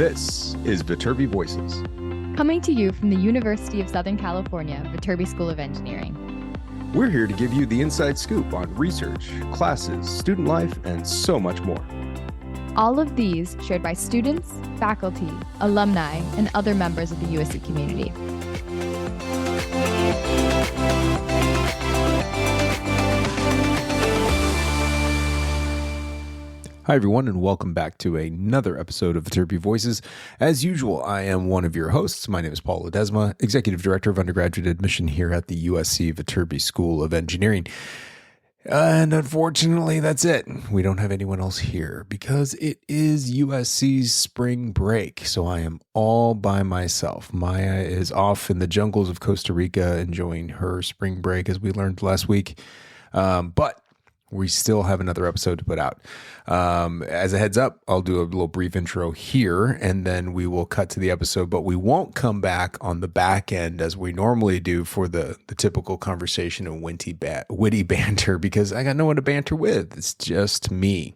This is Viterbi Voices. Coming to you from the University of Southern California, Viterbi School of Engineering. We're here to give you the inside scoop on research, classes, student life, and so much more. All of these shared by students, faculty, alumni, and other members of the USC community. Hi, everyone, and welcome back to another episode of Viterbi Voices. As usual, I am one of your hosts. My name is Paul Ledesma, Executive Director of Undergraduate Admission here at the USC Viterbi School of Engineering. And unfortunately, that's it. We don't have anyone else here because it is USC's spring break. So I am all by myself. Maya is off in the jungles of Costa Rica enjoying her spring break, as we learned last week. But we still have another episode to put out. As a heads up, I'll do a little brief intro here, and then we will cut to the episode, but we won't come back on the back end as we normally do for the typical conversation and witty banter, because I got no one to banter with. It's just me.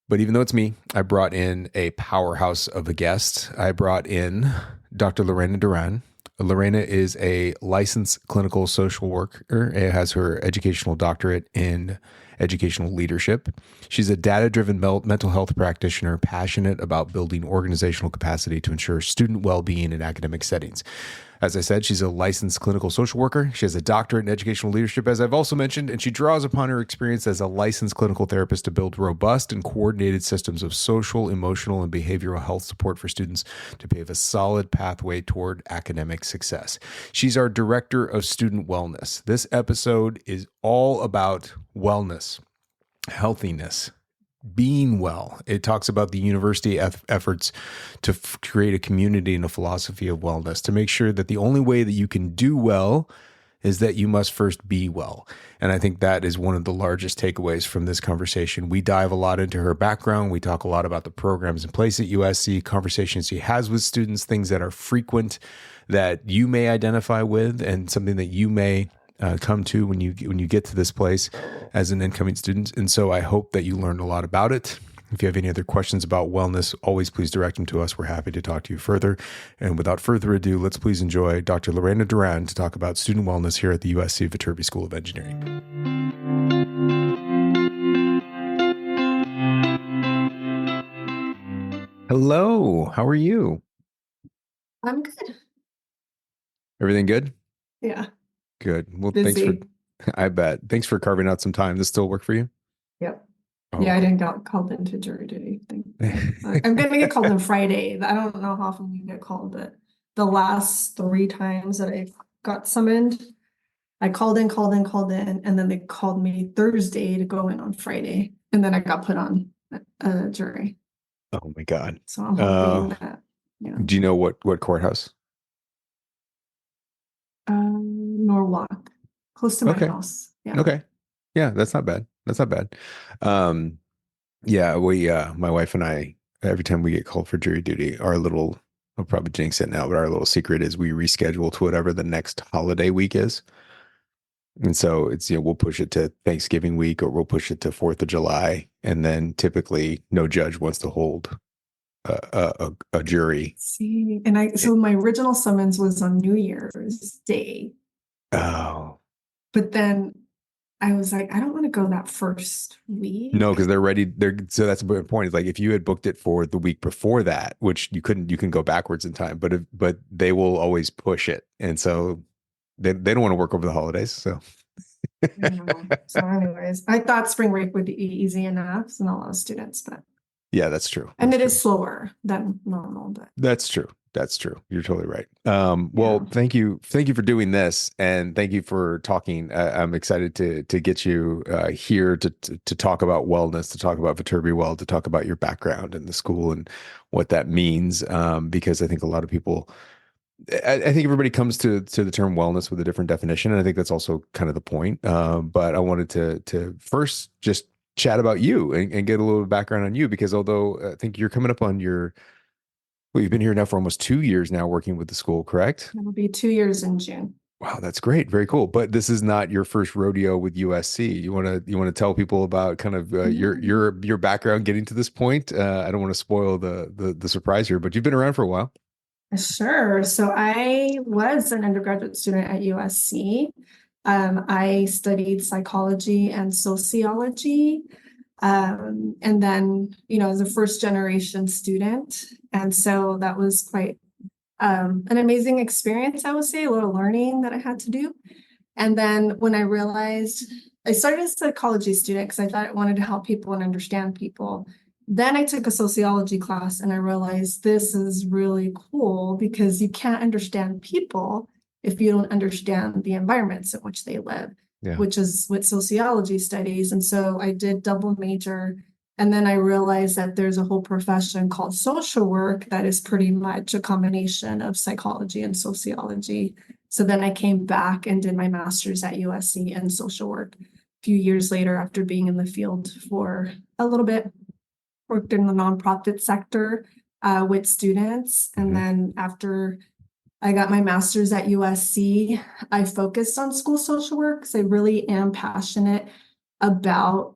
But even though it's me, I brought in a powerhouse of a guest. I brought in Dr. Lorena Duran. Lorena is a licensed clinical social worker. Has her educational doctorate in educational leadership. She's a data-driven mental health practitioner, passionate about building organizational capacity to ensure student well-being in academic settings. As I said, she's a licensed clinical social worker. She has a doctorate in educational leadership, as I've also mentioned, and she draws upon her experience as a licensed clinical therapist to build robust and coordinated systems of social, emotional, and behavioral health support for students to pave a solid pathway toward academic success. She's our Director of Student Wellness. This episode is all about wellness, healthiness, being well. It talks about the university efforts to create a community and a philosophy of wellness, to make sure that the only way that you can do well is that you must first be well. And I think that is one of the largest takeaways from this conversation. We dive a lot into her background. We talk a lot about the programs in place at USC, conversations she has with students, things that are frequent that you may identify with, and something that you may come to when you get to this place as an incoming student. And so I hope that you learned a lot about it. If you have any other questions about wellness, always please direct them to us. We're happy to talk to you further. And without further ado, let's please enjoy Dr. Lorena Duran to talk about student wellness here at the USC Viterbi School of Engineering. Hello, how are you? I'm good. Everything good? Yeah. Good. Well, Busy. I bet. Thanks for carving out some time. This still work for you? Yep. Oh. Yeah, I didn't get called into jury duty. I'm going to get called on Friday. I don't know how often you get called, but the last 3 times that I got summoned, I called in, and then they called me Thursday to go in on Friday. And then I got put on a jury. Oh my God. So I'm hoping that, Do you know what courthouse? Norwalk, close to my house. Yeah. Okay. Yeah, that's not bad. Yeah, my wife and I, every time we get called for jury duty, I'll probably jinx it now, but our little secret is we reschedule to whatever the next holiday week is. And so it's, we'll push it to Thanksgiving week, or we'll push it to 4th of July. And then typically no judge wants to hold a jury. See, and so my original summons was on New Year's Day. Oh. But then I was like, I don't want to go that first week. No, because they're ready. So that's the point. It's like if you had booked it for the week before that, which you can go backwards in time, but they will always push it. And so they don't want to work over the holidays. So. So anyways, I thought spring break would be easy enough. It's not a lot of students, but. Yeah, that's true. And it is slower than normal, but. That's true. You're totally right. Well, thank you for doing this, and thank you for talking. I'm excited to get you here to talk about wellness, to talk about Viterbi Well, to talk about your background in the school and what that means. Because I think a lot of people, I think everybody comes to the term wellness with a different definition, and I think that's also kind of the point. But I wanted to first just chat about you and get a little background on you, because although I think you're coming up on you've been here now for almost 2 years now working with the school, correct? It'll be 2 years in June. Wow, that's great. Very cool. But this is not your first rodeo with USC. You want to tell people about kind of your background getting to this point. I don't want to spoil the surprise here, but you've been around for a while. Sure. So I was an undergraduate student at USC. I studied psychology and sociology. And then, as a first generation student. And so that was quite an amazing experience, I would say, a little learning that I had to do. And then when I realized I started as a psychology student because I thought I wanted to help people and understand people. Then I took a sociology class and I realized this is really cool because you can't understand people if you don't understand the environments in which they live, Yeah. which is what sociology studies. And so I did double major. And then I realized that there's a whole profession called social work that is pretty much a combination of psychology and sociology. So then I came back and did my master's at USC in social work. A few years later, after being in the field for a little bit, worked in the nonprofit sector with students. And then after I got my master's at USC, I focused on school social work because I really am passionate about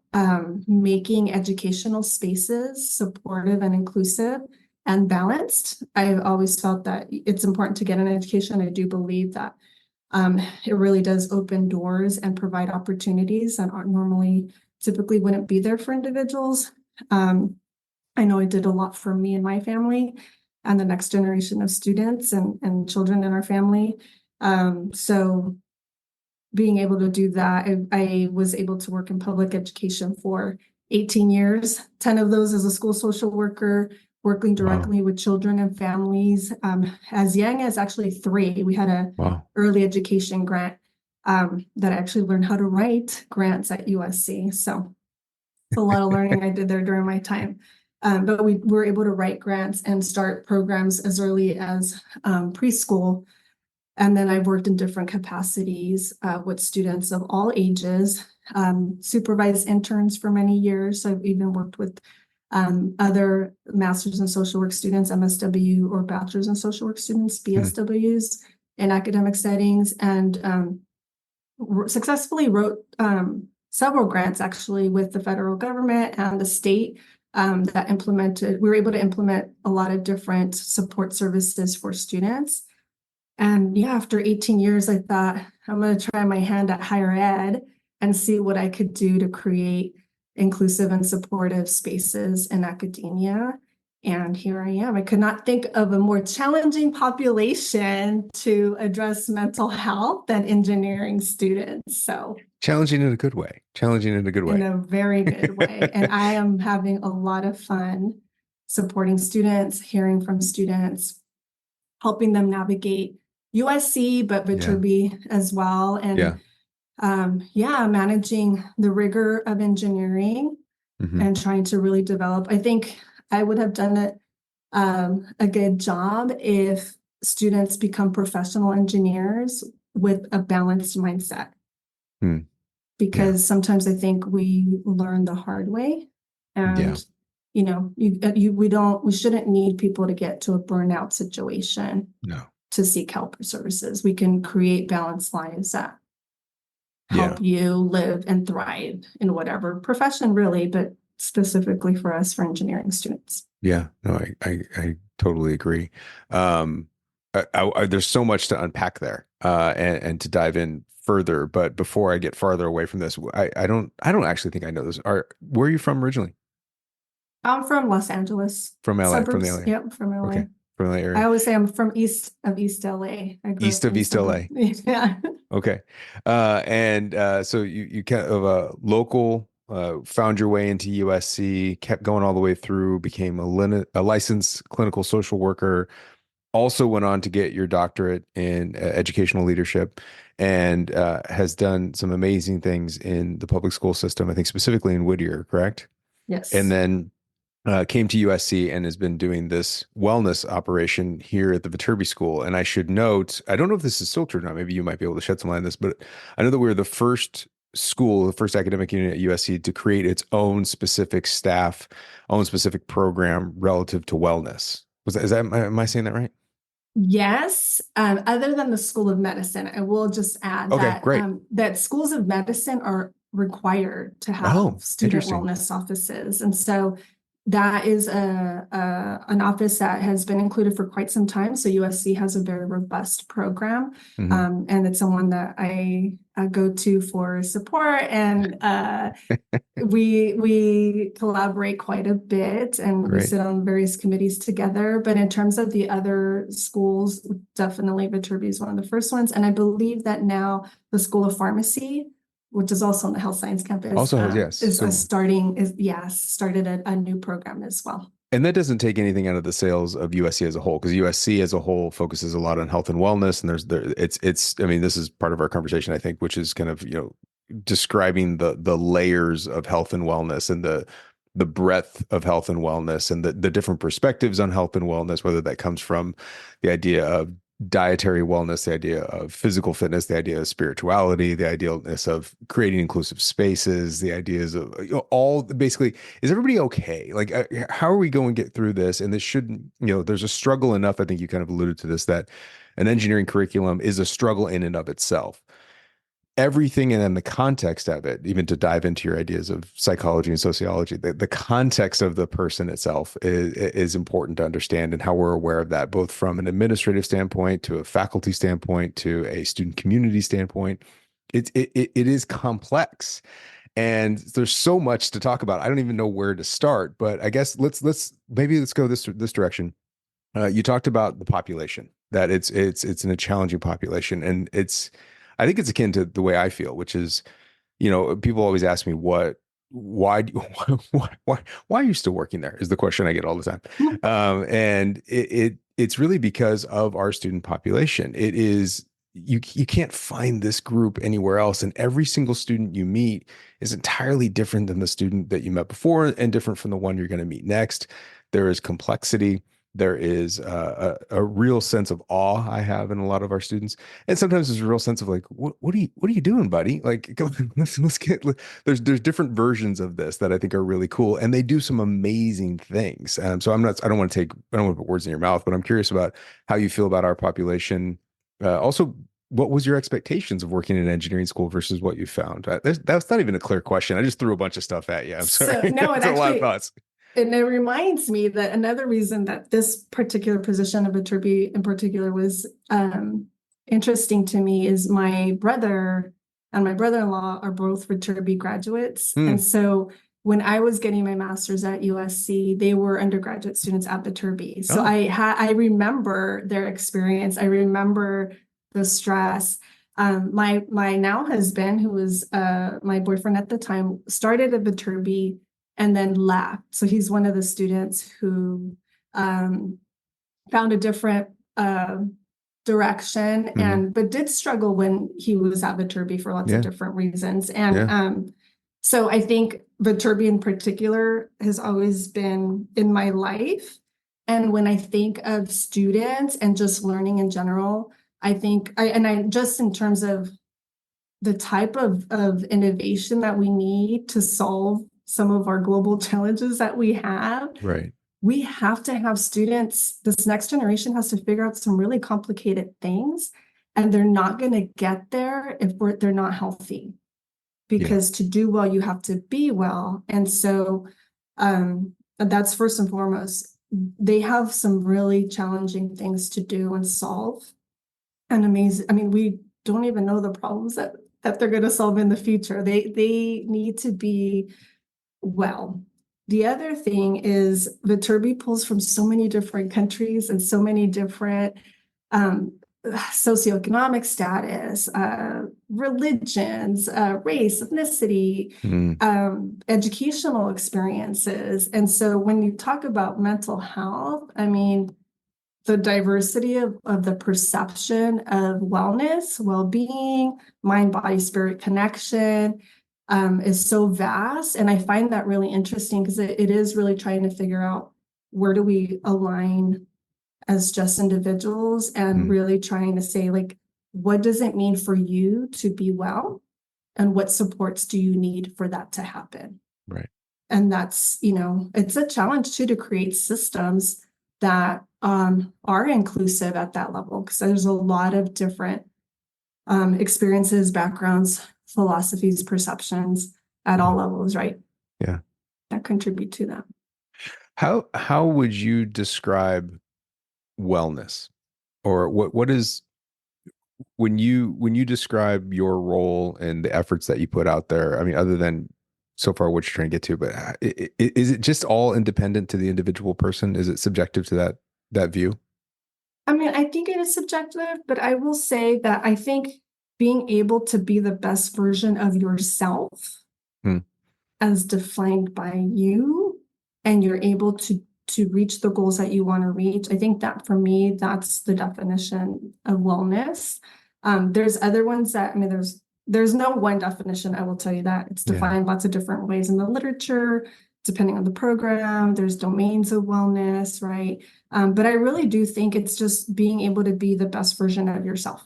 making educational spaces supportive and inclusive and balanced. I've always felt that it's important to get an education. I do believe that it really does open doors and provide opportunities that aren't typically wouldn't be there for individuals. I know it did a lot for me and my family and the next generation of students and children in our family. So being able to do that, I was able to work in public education for 18 years, 10 of those as a school social worker, working directly with children and families as young as actually 3. We had a early education grant that I actually learned how to write grants at USC. So it's a lot of learning I did there during my time. But we were able to write grants and start programs as early as preschool. And then I've worked in different capacities with students of all ages, supervised interns for many years. So I've even worked with other Masters in Social Work students, MSW, or Bachelors in Social Work students, BSWs, in academic settings, and successfully wrote several grants actually with the federal government and the state we were able to implement a lot of different support services for students. And yeah, after 18 years, I thought I'm going to try my hand at higher ed and see what I could do to create inclusive and supportive spaces in academia. And here I am. I could not think of a more challenging population to address mental health than engineering students. So Challenging in a good way. Challenging in a good way. In a very good way. And I am having a lot of fun supporting students, hearing from students, helping them navigate USC, but Viterbi as well. And managing the rigor of engineering and trying to really develop. I think I would have done a good job if students become professional engineers with a balanced mindset. Because sometimes I think we learn the hard way, and we shouldn't need people to get to a burnout situation to seek help or services. We can create balanced lives that help you live and thrive in whatever profession, really, but specifically for us, for engineering students. Yeah, no, I totally agree. There's so much to unpack there, and to dive in further. But before I get farther away from this, I don't actually think I know this. Where are you from originally? I'm from Los Angeles. From LA, suburbs. from the LA. Yep, from LA. Okay, from the LA area. I always say I'm from east of East LA. East of East LA. Yeah. Okay, so you kind of local. Found your way into USC, kept going all the way through, became a licensed clinical social worker, also went on to get your doctorate in educational leadership, and has done some amazing things in the public school system, I think specifically in Whittier, correct? Yes. And then came to USC and has been doing this wellness operation here at the Viterbi School. And I should note, I don't know if this is still true or not, maybe you might be able to shed some light on this, but I know that we were the first school, the first academic unit at USC to create its own specific staff, own specific program relative to wellness. Am I saying that right? Yes, other than the School of Medicine, I will just add Okay, that great. that schools of medicine are required to have Oh, student interesting. wellness offices, and so that is an office that has been included for quite some time. So USC has a very robust program, Hmm. and it's someone that I go to for support, and we collaborate quite a bit, and we Great. sit on various committees together. But in terms of the other schools, definitely Viterbi is one of the first ones. And I believe that now the School of Pharmacy, which is also on the health science campus, Also has, yes. is So, started a new program as well. and that doesn't take anything out of the sales of USC as a whole, because USC as a whole focuses a lot on health and wellness. And I mean, this is part of our conversation, I think, which is kind of, describing the layers of health and wellness, and the breadth of health and wellness, and the different perspectives on health and wellness, whether that comes from the idea of dietary wellness, the idea of physical fitness, the idea of spirituality, the idealness of creating inclusive spaces, the ideas of, all basically, is everybody okay? Like, how are we going to get through this? And this shouldn't, there's a struggle enough. I think you kind of alluded to this, that an engineering curriculum is a struggle in and of itself. Everything, and then the context of it, even to dive into your ideas of psychology and sociology, the context of the person itself is important to understand, and how we're aware of that, both from an administrative standpoint, to a faculty standpoint, to a student community standpoint. It is complex, and there's so much to talk about. I don't even know where to start, but I guess let's go this direction. You talked about the population, that it's in a challenging population, and I think it's akin to the way I feel, which is, people always ask me why, why are you still working there? Is the question I get all the time. And it's really because of our student population. It is, you can't find this group anywhere else. And every single student you meet is entirely different than the student that you met before, and different from the one you're going to meet next. There is complexity. There is a real sense of awe I have in a lot of our students, and sometimes there's a real sense of like, what are you doing, buddy? Like, come on, let's get. There's different versions of this that I think are really cool, and they do some amazing things. So I don't want to put words in your mouth, but I'm curious about how you feel about our population. Also, what was your expectations of working in an engineering school versus what you found? That's not even a clear question. I just threw a bunch of stuff at you. I'm So sorry. no, It's a lot of thoughts. and it reminds me that another reason that this particular position of Viterbi in particular was interesting to me is my brother and my brother-in-law are both Viterbi graduates. Hmm. And so when I was getting my master's at USC, they were undergraduate students at Viterbi. So Oh. I remember their experience. I remember the stress. My now husband, who was my boyfriend at the time, started at Viterbi and then left. So he's one of the students who found a different direction, Mhm. but did struggle when he was at Viterbi for lots of Yeah. different reasons. And Yeah. so I think Viterbi in particular has always been in my life. And when I think of students and just learning in general, I think I just in terms of the type of innovation that we need to solve some of our global challenges that Right. we have to have students, this next generation has to figure out some really complicated things, and they're not going to get there if they're not healthy. Yeah. Because to do well, you have to be well. And so that's first and foremost. They have some really challenging things to do and solve. And amazing. I mean, we don't even know the problems that they're going to solve in the future. They need to be well. The other thing is Viterbi pulls from so many different countries and so many different socioeconomic status, religions, race, ethnicity, Mm. educational experiences. And so when you talk about mental health, I mean, the diversity of the perception of wellness, well-being, mind, body, spirit connection is so vast. And I find that really interesting because it is really trying to figure out where do we align as just individuals, and Mm. really trying to say, like, what does it mean for you to be well? And what supports do you need for that to happen? Right. And that's, it's a challenge too, to create systems that are inclusive at that level, because there's a lot of different experiences, backgrounds, philosophies, perceptions at all levels, right? Yeah. That contribute to that. How would you describe wellness, or what is, when you describe your role and the efforts that you put out there? I mean, other than so far what you're trying to get to, but is it just all independent to the individual person? Is it subjective to that view? I mean, I think it is subjective, but I will say that I think being able to be the best version of yourself Hmm. as defined by you, and you're able to reach the goals that you want to reach. I think that for me, that's the definition of wellness. There's other ones that, I mean, there's no one definition, I will tell you that. It's Yeah. defined lots of different ways in the literature, depending on the program. There's domains of wellness, right? But I really do think it's just being able to be the best version of yourself.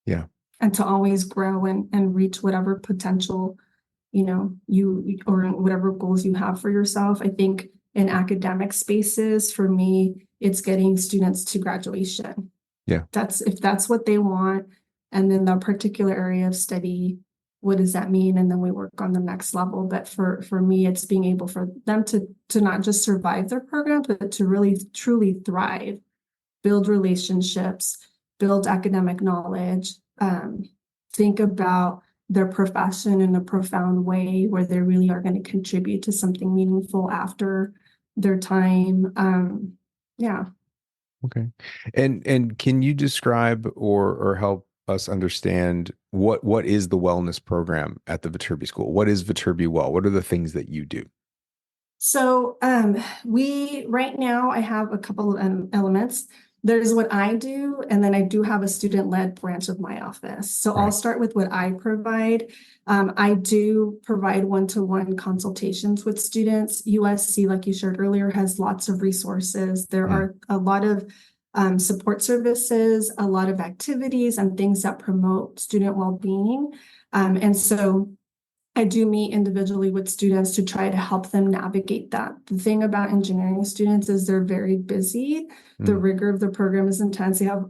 Yeah. And to always grow and reach whatever potential, you or whatever goals you have for yourself. I think in academic spaces, for me, it's getting students to graduation. Yeah. If that's what they want, and then the particular area of study, what does that mean? And then we work on the next level. But for me, it's being able for them to not just survive their program, but to really truly thrive, build relationships, build academic knowledge, think about their profession in a profound way where they really are going to contribute to something meaningful after their time. Yeah. Okay. And can you describe or help us understand what is the wellness program at the Viterbi School? What is Viterbi Well? What are the things that you do? So we right now I have a couple of elements. There's what I do, and then I do have a student-led branch of my office. So I'll start with what I provide. I do provide one-to-one consultations with students. USC, like you shared earlier, has lots of resources. There are a lot of support services, a lot of activities and things that promote student well-being. And so I do meet individually with students to try to help them navigate that. The thing about engineering students is they're very busy. The rigor of the program is intense. They have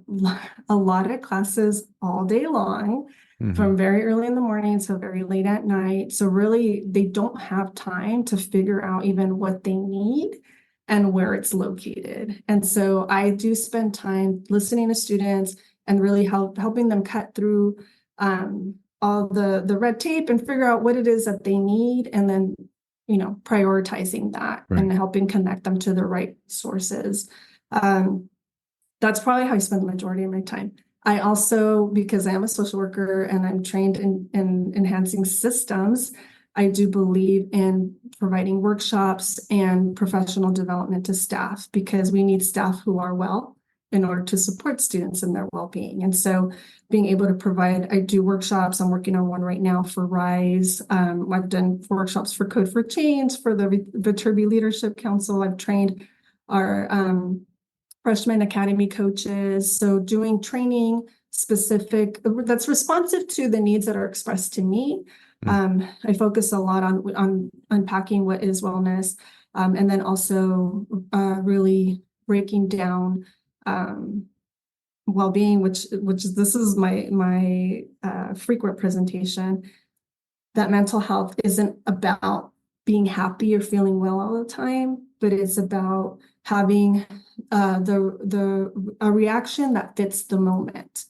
a lot of classes all day long, from very early in the morning till very late at night. So really, they don't have time to figure out even what they need and where it's located. And so I do spend time listening to students and really helping them cut through all the red tape and figure out what it is that they need, and then prioritizing that and helping connect them to the right sources. That's probably how I spend the majority of my time. I also, because I am a social worker and I'm trained in enhancing systems, I do believe in providing workshops and professional development to staff, because we need staff who are well in order to support students in their well-being. And so being able to provide, I do workshops. I'm working on one right now for RISE. I've done workshops for Code for Change, for the Viterbi Leadership Council. I've trained our freshman academy coaches. So doing training specific that's responsive to the needs that are expressed to me. I focus a lot on unpacking what is wellness, and then also really breaking down well-being, which this is my frequent presentation, that mental health isn't about being happy or feeling well all the time, but it's about having a reaction that fits the moment,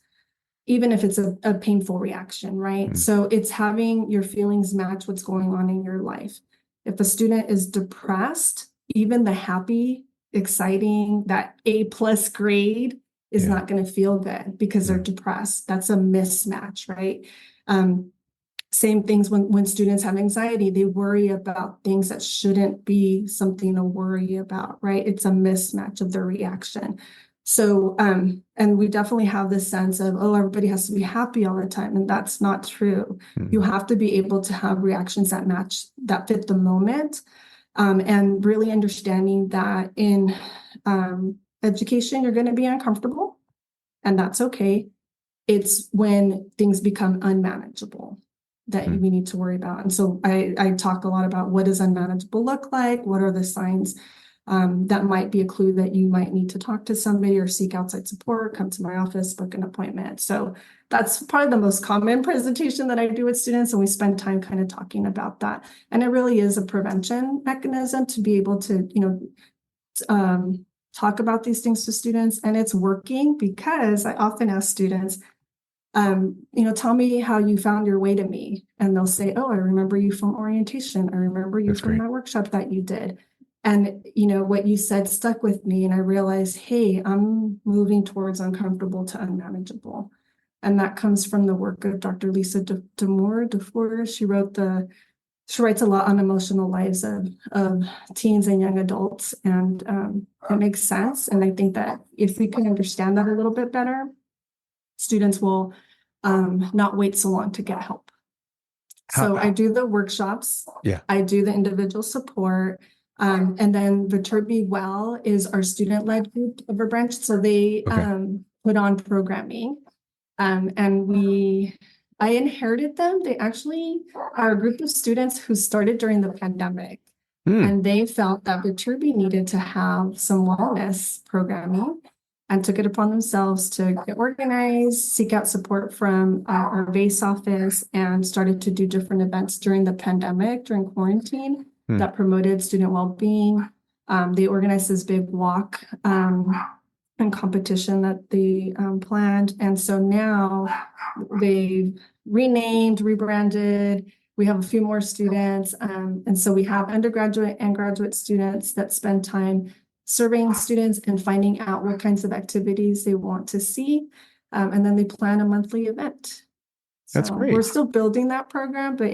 even if it's a painful reaction, right? So it's having your feelings match what's going on in your life. If a student is depressed, even the happy, exciting, that A+ grade is not going to feel good because they're depressed. That's a mismatch, right? Same things when students have anxiety, they worry about things that shouldn't be something to worry about, right? It's a mismatch of their reaction. So, and we definitely have this sense of, oh, everybody has to be happy all the time. And that's not true. You have to be able to have reactions that match, that fit the moment. And really understanding that in education, you're going to be uncomfortable, and that's okay. It's when things become unmanageable that we need to worry about. And so I talk a lot about what does unmanageable look like? What are the signs that might be a clue that you might need to talk to somebody or seek outside support, come to my office, book an appointment. So that's probably the most common presentation that I do with students, and we spend time kind of talking about that. And it really is a prevention mechanism to be able to, talk about these things to students. And it's working because I often ask students, tell me how you found your way to me. And they'll say, oh, I remember you from orientation. I remember you That's from great. that workshop that you did. And, what you said stuck with me. And I realized, hey, I'm moving towards uncomfortable to unmanageable. And that comes from the work of Dr. Lisa DeFore. She writes a lot on emotional lives of teens and young adults. And it makes sense. And I think that if we can understand that a little bit better, students will not wait so long to get help. So I do the workshops. Yeah. I do the individual support. And then Viterbi Well is our student-led group of a branch. So they put on programming. And I inherited them. They actually are a group of students who started during the pandemic. And they felt that Viterbi needed to have some wellness programming and took it upon themselves to get organized, seek out support from our base office, and started to do different events during the pandemic, during quarantine, that promoted student well-being. They organized this big walk and competition that they planned. And so now they've renamed, rebranded. We have a few more students. And so we have undergraduate and graduate students that spend time surveying students and finding out what kinds of activities they want to see. And then they plan a monthly event. So That's great. we're still building that program, but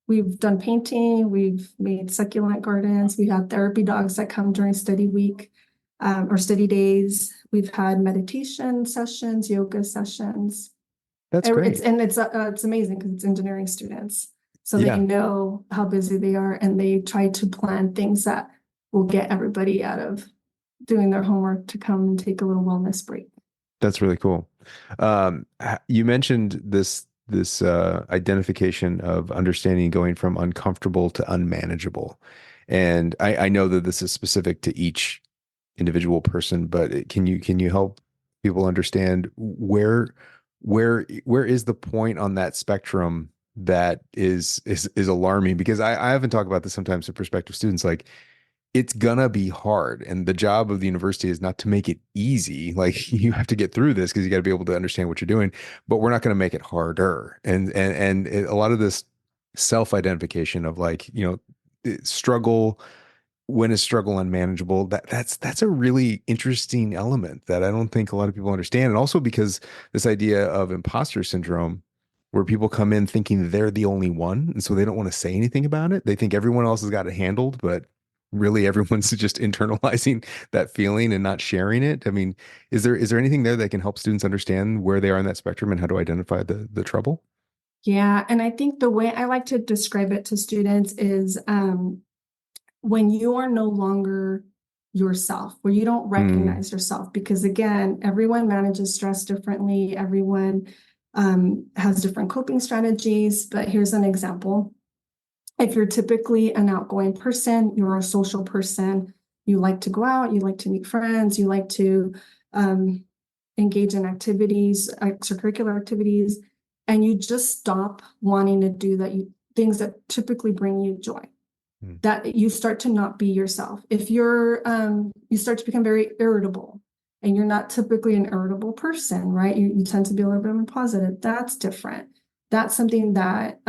we've done painting, we've made succulent gardens, we have therapy dogs that come during study week or study days. We've had meditation sessions, yoga sessions. That's great. It's amazing because it's engineering students. So they know how busy they are, and they try to plan things that will get everybody out of doing their homework to come and take a little wellness break. That's really cool. You mentioned this identification of understanding going from uncomfortable to unmanageable. And I know that this is specific to each individual person, but can you help people understand where is the point on that spectrum that is alarming? Because I often talk about this sometimes to prospective students, like, it's gonna be hard, and the job of the university is not to make it easy. Like, you have to get through this because you got to be able to understand what you're doing, but we're not going to make it harder. And a lot of this self-identification of, like, struggle, when is struggle unmanageable, that's a really interesting element that I don't think a lot of people understand. And also because this idea of imposter syndrome, where people come in thinking they're the only one, and so they don't want to say anything about it. They think everyone else has got it handled, but really everyone's just internalizing that feeling and not sharing it. I mean, is there anything there that can help students understand where they are in that spectrum and how to identify the trouble? Yeah, and I think the way I like to describe it to students is when you are no longer yourself, where you don't recognize yourself, because again, everyone manages stress differently. Everyone has different coping strategies, but here's an example. If you're typically an outgoing person, you're a social person, you like to go out, you like to meet friends, you like to engage in activities, extracurricular activities, and you just stop wanting to do things that typically bring you joy. That you start to not be yourself. If you're, you start to become very irritable, and you're not typically an irritable person, right? You tend to be a little bit more positive. That's different. That's something that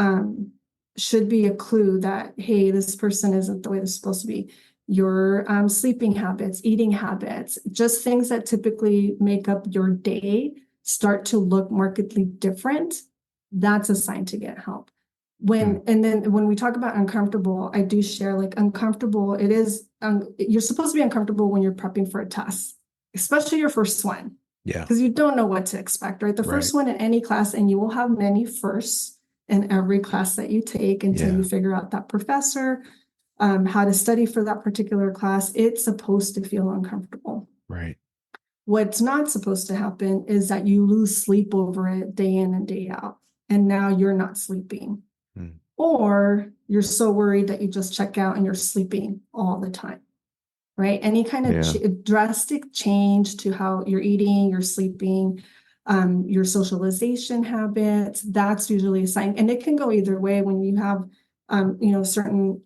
should be a clue that, hey, this person isn't the way they're supposed to be. Your sleeping habits, eating habits, just things that typically make up your day start to look markedly different. That's a sign to get help. And then when we talk about uncomfortable, I do share, like, uncomfortable, it is, you're supposed to be uncomfortable when you're prepping for a test, especially your first one. Yeah. Because you don't know what to expect, right? The first one in any class, and you will have many firsts in every class that you take until you figure out that professor, how to study for that particular class. It's supposed to feel uncomfortable. Right. What's not supposed to happen is that you lose sleep over it day in and day out, and now you're not sleeping. Or you're so worried that you just check out and you're sleeping all the time. right? Any kind of drastic change to how you're eating, you're sleeping, your socialization habits, that's usually a sign. And it can go either way when you have, certain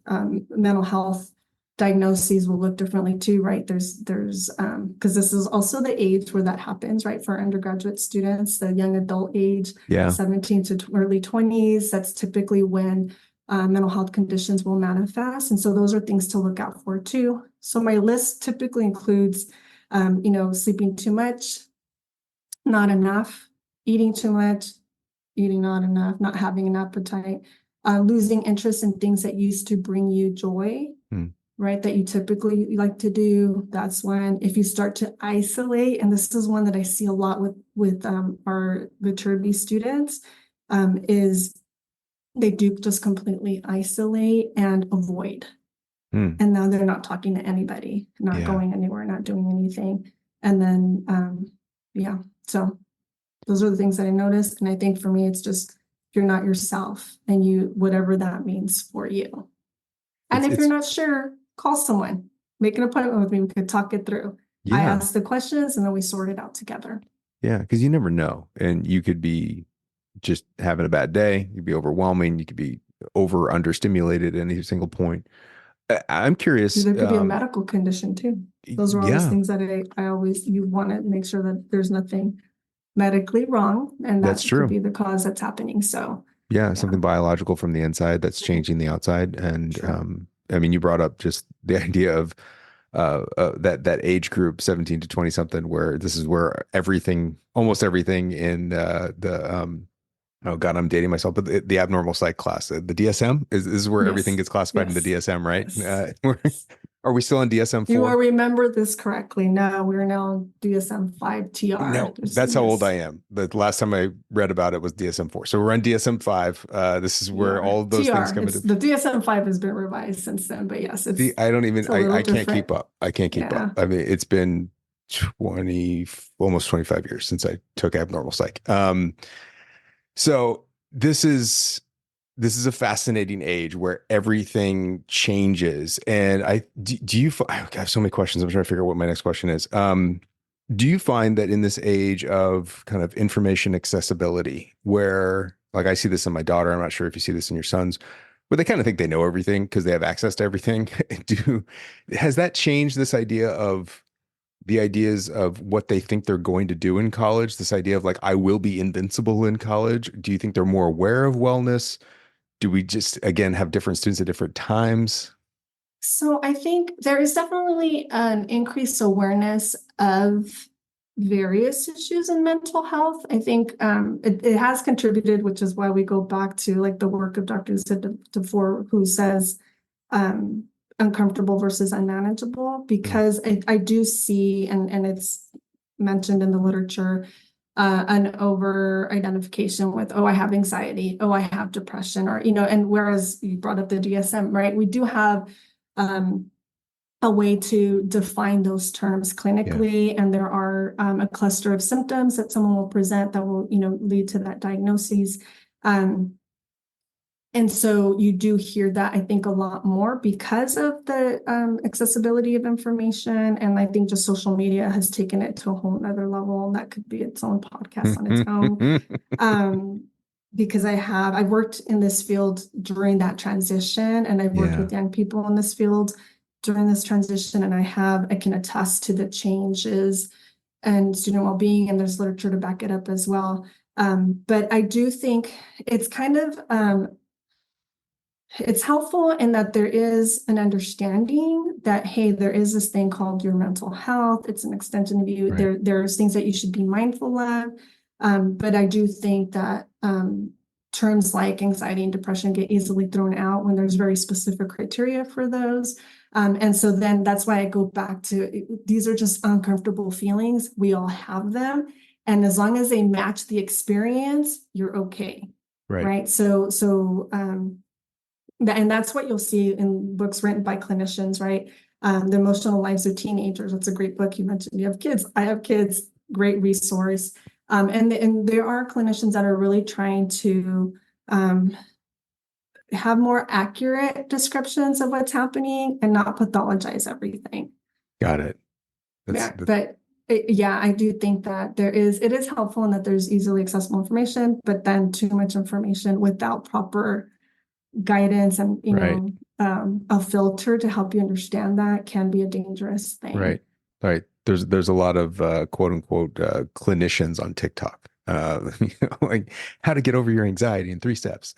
mental health diagnoses will look differently too, right? There's because this is also the age where that happens, right? For undergraduate students, the young adult age, 17 to early 20s, that's typically when mental health conditions will manifest. And so those are things to look out for too. So my list typically includes, sleeping too much, not enough, eating too much, eating not enough, not having an appetite, losing interest in things that used to bring you joy, right? That you typically like to do. That's when, if you start to isolate, and this is one that I see a lot with our Viterbi students, is they do just completely isolate and avoid. And now they're not talking to anybody, not going anywhere, not doing anything. And then, so those are the things that I noticed. And I think for me, it's just, you're not yourself, and you, whatever that means for you. And if you're not sure, call someone, make an appointment with me. We could talk it through. I ask the questions and then we sort it out together. Yeah. Because you never know. And you could be just having a bad day. You'd be overwhelming. You could be understimulated at any single point. I'm curious. There could be a medical condition too. Those are always things that you want to make sure that there's nothing medically wrong, and that's true. Could be the cause that's happening. So something biological from the inside that's changing the outside. And I mean, you brought up just the idea of that age group, 17 to 20 something, where this is where almost everything in oh God, I'm dating myself, but the abnormal psych class, the DSM is where everything gets classified in the DSM, right? Yes. Are we still on DSM-4? You will remember this correctly. No, we're now on DSM-5 TR. No, that's how old I am. The last time I read about it was DSM-4. So we're on DSM-5. This is where all of those things come into. The DSM-5 has been revised since then, but yes, it's. I can't keep up. I can't keep up. I mean, it's been almost 25 years since I took abnormal psych. So this is a fascinating age where everything changes. And I have so many questions. I'm trying to figure out what my next question is. Do you find that in this age of kind of information accessibility, where, like, I see this in my daughter, I'm not sure if you see this in your sons, but they kind of think they know everything because they have access to everything. Has that changed this idea of the ideas of what they think they're going to do in college? This idea of, like, I will be invincible in college. Do you think they're more aware of wellness? Do we just, again, have different students at different times? So I think there is definitely an increased awareness of various issues in mental health. I think it has contributed, which is why we go back to, like, the work of Dr. Zidafore, who says uncomfortable versus unmanageable, because I do see, and it's mentioned in the literature, an over identification with, I have anxiety, I have depression, or, and whereas you brought up the DSM, right? We do have a way to define those terms clinically, and there are a cluster of symptoms that someone will present that will, lead to that diagnosis. And so you do hear that, I think, a lot more because of the accessibility of information. And I think just social media has taken it to a whole nother level. And that could be its own podcast on its own. Because I've worked in this field during that transition, and I've worked with young people in this field during this transition. And I can attest to the changes and student well-being, and there's literature to back it up as well. But I do think it's kind of, it's helpful in that there is an understanding that, hey, there is this thing called your mental health. It's an extension of you. Right. There's things that you should be mindful of. But I do think that terms like anxiety and depression get easily thrown out when there's very specific criteria for those. And so then that's why I go back to, these are just uncomfortable feelings. We all have them. And as long as they match the experience, you're okay. Right. So, and that's what you'll see in books written by clinicians, right? The Emotional Lives of Teenagers. That's a great book. You mentioned you have kids. I have kids. Great resource. And there are clinicians that are really trying to have more accurate descriptions of what's happening and not pathologize everything. Got it. Yeah, That's but yeah, I do think that it is helpful in that there's easily accessible information, but then too much information without proper guidance and, right. a filter to help you understand that can be a dangerous thing. Right. Right. There's a lot of quote unquote clinicians on TikTok. Like how to get over your anxiety in 3 steps.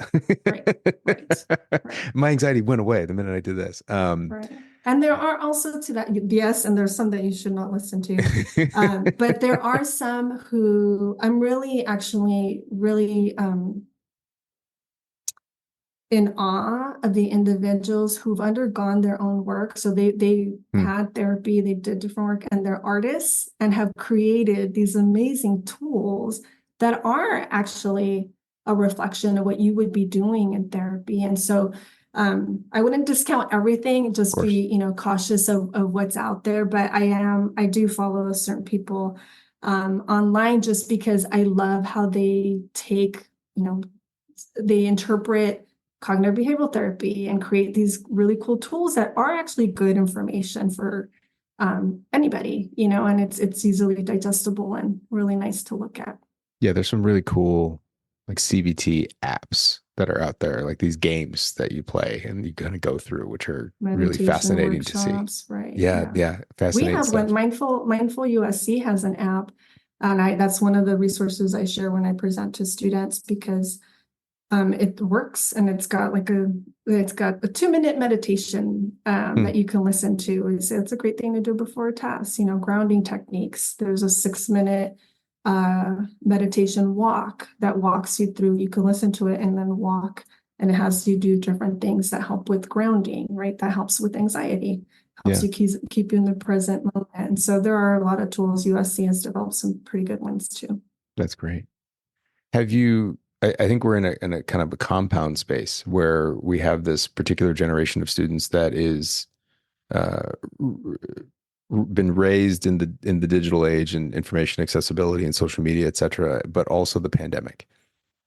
Right, right, right, My anxiety went away the minute I did this. right. And there are also to that, yes, and there's some that you should not listen to. But there are some who I'm really actually really in awe of the individuals who've undergone their own work. So they Hmm, had therapy, they did different work, and they're artists and have created these amazing tools that are actually a reflection of what you would be doing in therapy. And so I wouldn't discount everything, of just course. be, cautious of what's out there. But I do follow certain people online just because I love how they take, they interpret cognitive behavioral therapy and create these really cool tools that are actually good information for anybody, and it's easily digestible and really nice to look at. Yeah, there's some really cool like CBT apps that are out there, like these games that you play and you kind of go through, which are really Meditation fascinating to see. workshops, right? Yeah, Yeah. yeah, We fascinating have one, stuff. Mindful USC has an app, and I that's one of the resources I share when I present to students because it works and it's got a 2-minute meditation Hmm, that you can listen to. It's a great thing to do before a task, grounding techniques. There's a 6-minute meditation walk that walks you through. You can listen to it and then walk, and it has you do different things that help with grounding, right? That helps with anxiety, helps yeah, you keep you in the present moment. And so there are a lot of tools. USC has developed some pretty good ones too. that's great. Have you, I think we're in a kind of a compound space where we have this particular generation of students that is uh, been raised in the digital age and information accessibility and social media, et cetera, but also the pandemic.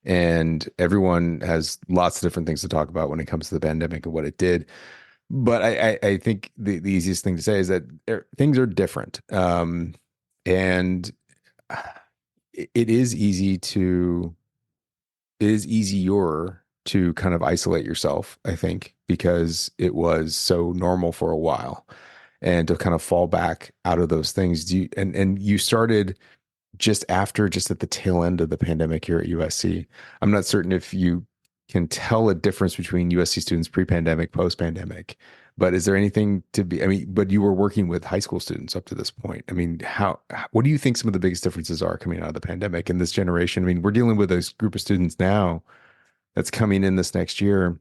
And everyone has lots of different things to talk about when it comes to the pandemic and what it did. But I think the easiest thing to say is that things are different. And it is easy to it is easier to kind of isolate yourself, I think, because it was so normal for a while and to kind of fall back out of those things. And you started just at the tail end of the pandemic here at USC. I'm not certain if you can tell a difference between USC students pre-pandemic, post-pandemic, but is there anything to be, I mean, but you were working with high school students up to this point. I mean, what do you think some of the biggest differences are coming out of the pandemic in this generation? I mean, we're dealing with a group of students now that's coming in this next year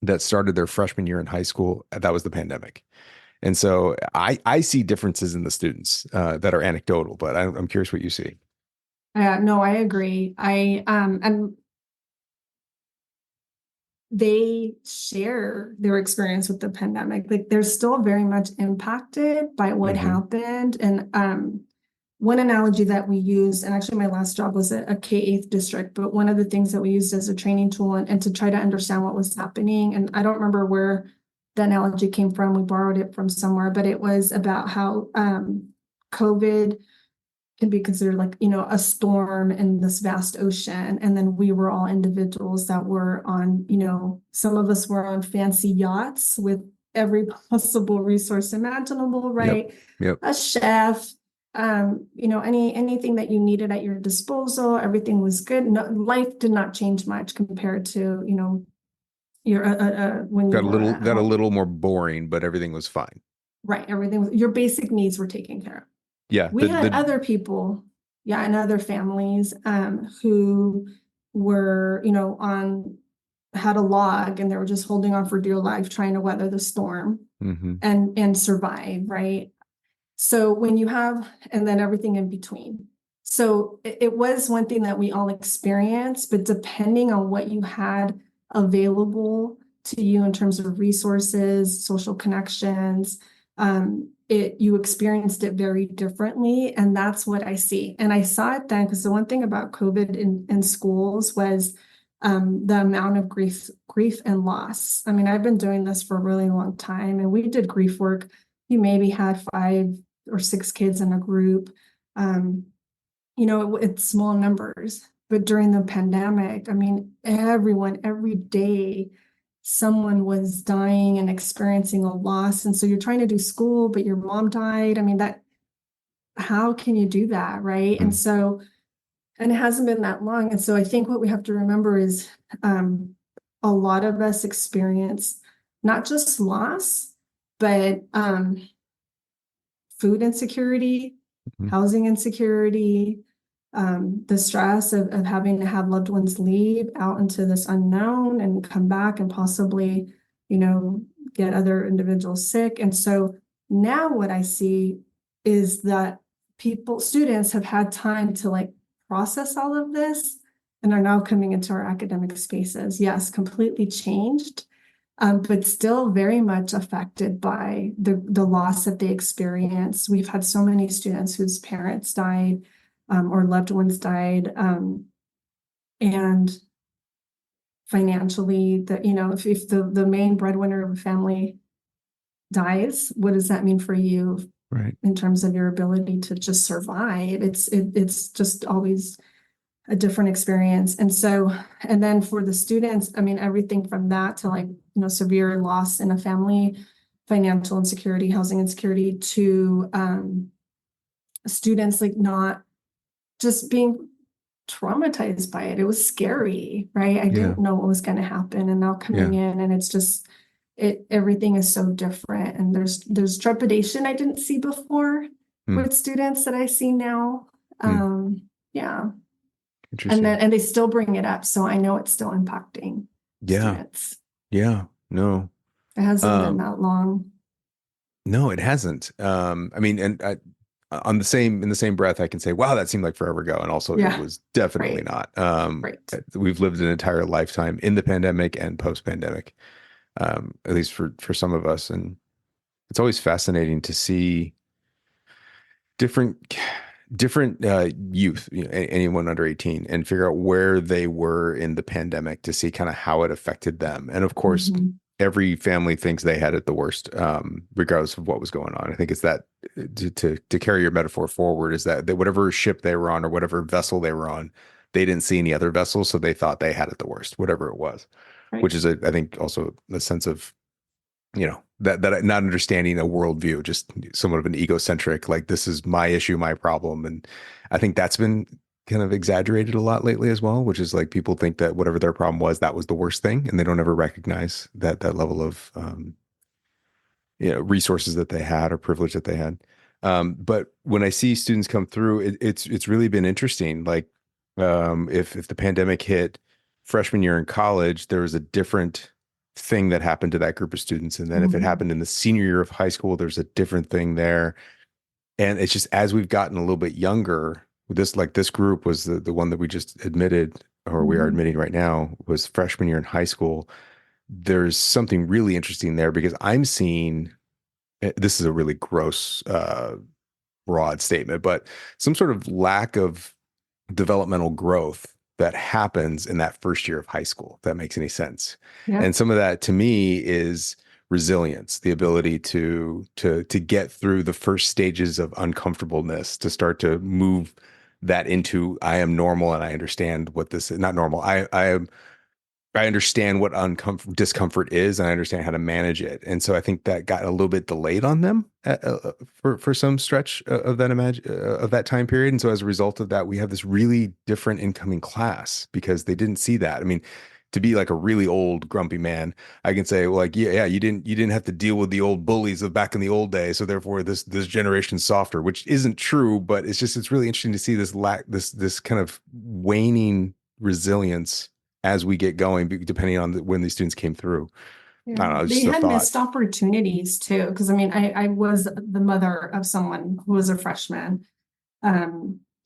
that started their freshman year in high school. That was the pandemic. And so I see differences in the students that are anecdotal, but I'm curious what you see. No, I agree. And they share their experience with the pandemic. Like they're still very much impacted by what Hmm. happened. And one analogy that we use, and actually my last job was a K-8 district, but one of the things that we used as a training tool and to try to understand what was happening, and I don't remember where the analogy came from, we borrowed it from somewhere, but it was about how COVID can be considered like, a storm in this vast ocean. And then we were all individuals that were on, some of us were on fancy yachts with every possible resource imaginable, Yep. right? Yep. A chef, anything that you needed at your disposal, everything was good. No, life did not change much compared to, your when you were at Got a home. little more boring, but everything was fine. Right. Everything was, your basic needs were taken care of. Yeah. We had other people, yeah, and other families who were, had a log and they were just holding on for dear life, trying to weather the storm hmm and survive, right? So when you have, and then everything in between. So it was one thing that we all experienced, but depending on what you had available to you in terms of resources, social connections, you experienced it very differently. And that's what I see. And I saw it then because the one thing about COVID in schools was the amount of grief and loss. I mean, I've been doing this for a really long time, and we did grief work you maybe had 5 or 6 kids in a group. It's small numbers. But during the pandemic, I mean, every day, someone was dying and experiencing a loss. And so you're trying to do school, but your mom died. I mean, how can you do that, right? Mm. And it hasn't been that long. And so I think what we have to remember is a lot of us experience not just loss, but food insecurity, Mhm. housing insecurity, the stress of having to have loved ones leave out into this unknown and come back and possibly, get other individuals sick. And so now what I see is that students have had time to like process all of this and are now coming into our academic spaces. Yes, completely changed, but still very much affected by the loss that they experienced. We've had so many students whose parents died, or loved ones died, and financially, if the main breadwinner of a family dies, what does that mean for you Right. in terms of your ability to just survive? It's just always a different experience. And then for the students, I mean, everything from that to like, severe loss in a family, financial insecurity, housing insecurity, to students like not just being traumatized by it. It was scary, right? I Yeah. didn't know what was going to happen. And now coming in, and it's just everything is so different. And there's trepidation I didn't see before Mm. with students that I see now. Mm. Yeah. Interesting. And they still bring it up. So I know it's still impacting Yeah. students. Yeah. No. It hasn't been Um, that long. no, it hasn't. I mean, and in the same breath, I can say, wow, that seemed like forever ago. And also it Yeah. was definitely Right. not. Right. We've lived an entire lifetime in the pandemic and post-pandemic, at least for some of us. And it's always fascinating to see different youth, anyone under 18, and figure out where they were in the pandemic to see kind of how it affected them. And of course, Mhm. every family thinks they had it the worst, regardless of what was going on. I think it's that to carry your metaphor forward is that whatever ship they were on or whatever vessel they were on, they didn't see any other vessels, so they thought they had it the worst, whatever it was. Which Right. is, I think, also a sense of that not understanding a worldview, just somewhat of an egocentric, like this is my issue, my problem. And I think that's been kind of exaggerated a lot lately as well, which is like people think that whatever their problem was, that was the worst thing, and they don't ever recognize that level of resources that they had or privilege that they had. But when I see students come through, it's really been interesting. Like if the pandemic hit freshman year in college, there was a different thing that happened to that group of students, and then if it Mhm. happened in the senior year of high school, there's a different thing there. And it's just as we've gotten a little bit younger, this group was the one that we just admitted, or we are Mhm. admitting right now, was freshman year in high school. There's something really interesting there because I'm seeing this is a really gross, broad statement, but some sort of lack of developmental growth that happens in that first year of high school, if that makes any sense. Yeah. And some of that to me is resilience, the ability to get through the first stages of uncomfortableness, to start to move that into I am normal and I understand what this is not normal. I understand what discomfort is, and I understand how to manage it. And so I think that got a little bit delayed on them for some stretch of that time period. And so as a result of that, we have this really different incoming class because they didn't see that. I mean, to be like a really old grumpy man, I can say, well, like, yeah, you didn't have to deal with the old bullies of back in the old days, so therefore this generation's softer, which isn't true, but it's really interesting to see this kind of waning resilience as we get going, depending on when these students came through. I Yeah, don't know, it's they just a had thought. missed opportunities too. Because I mean, I was the mother of someone who was a freshman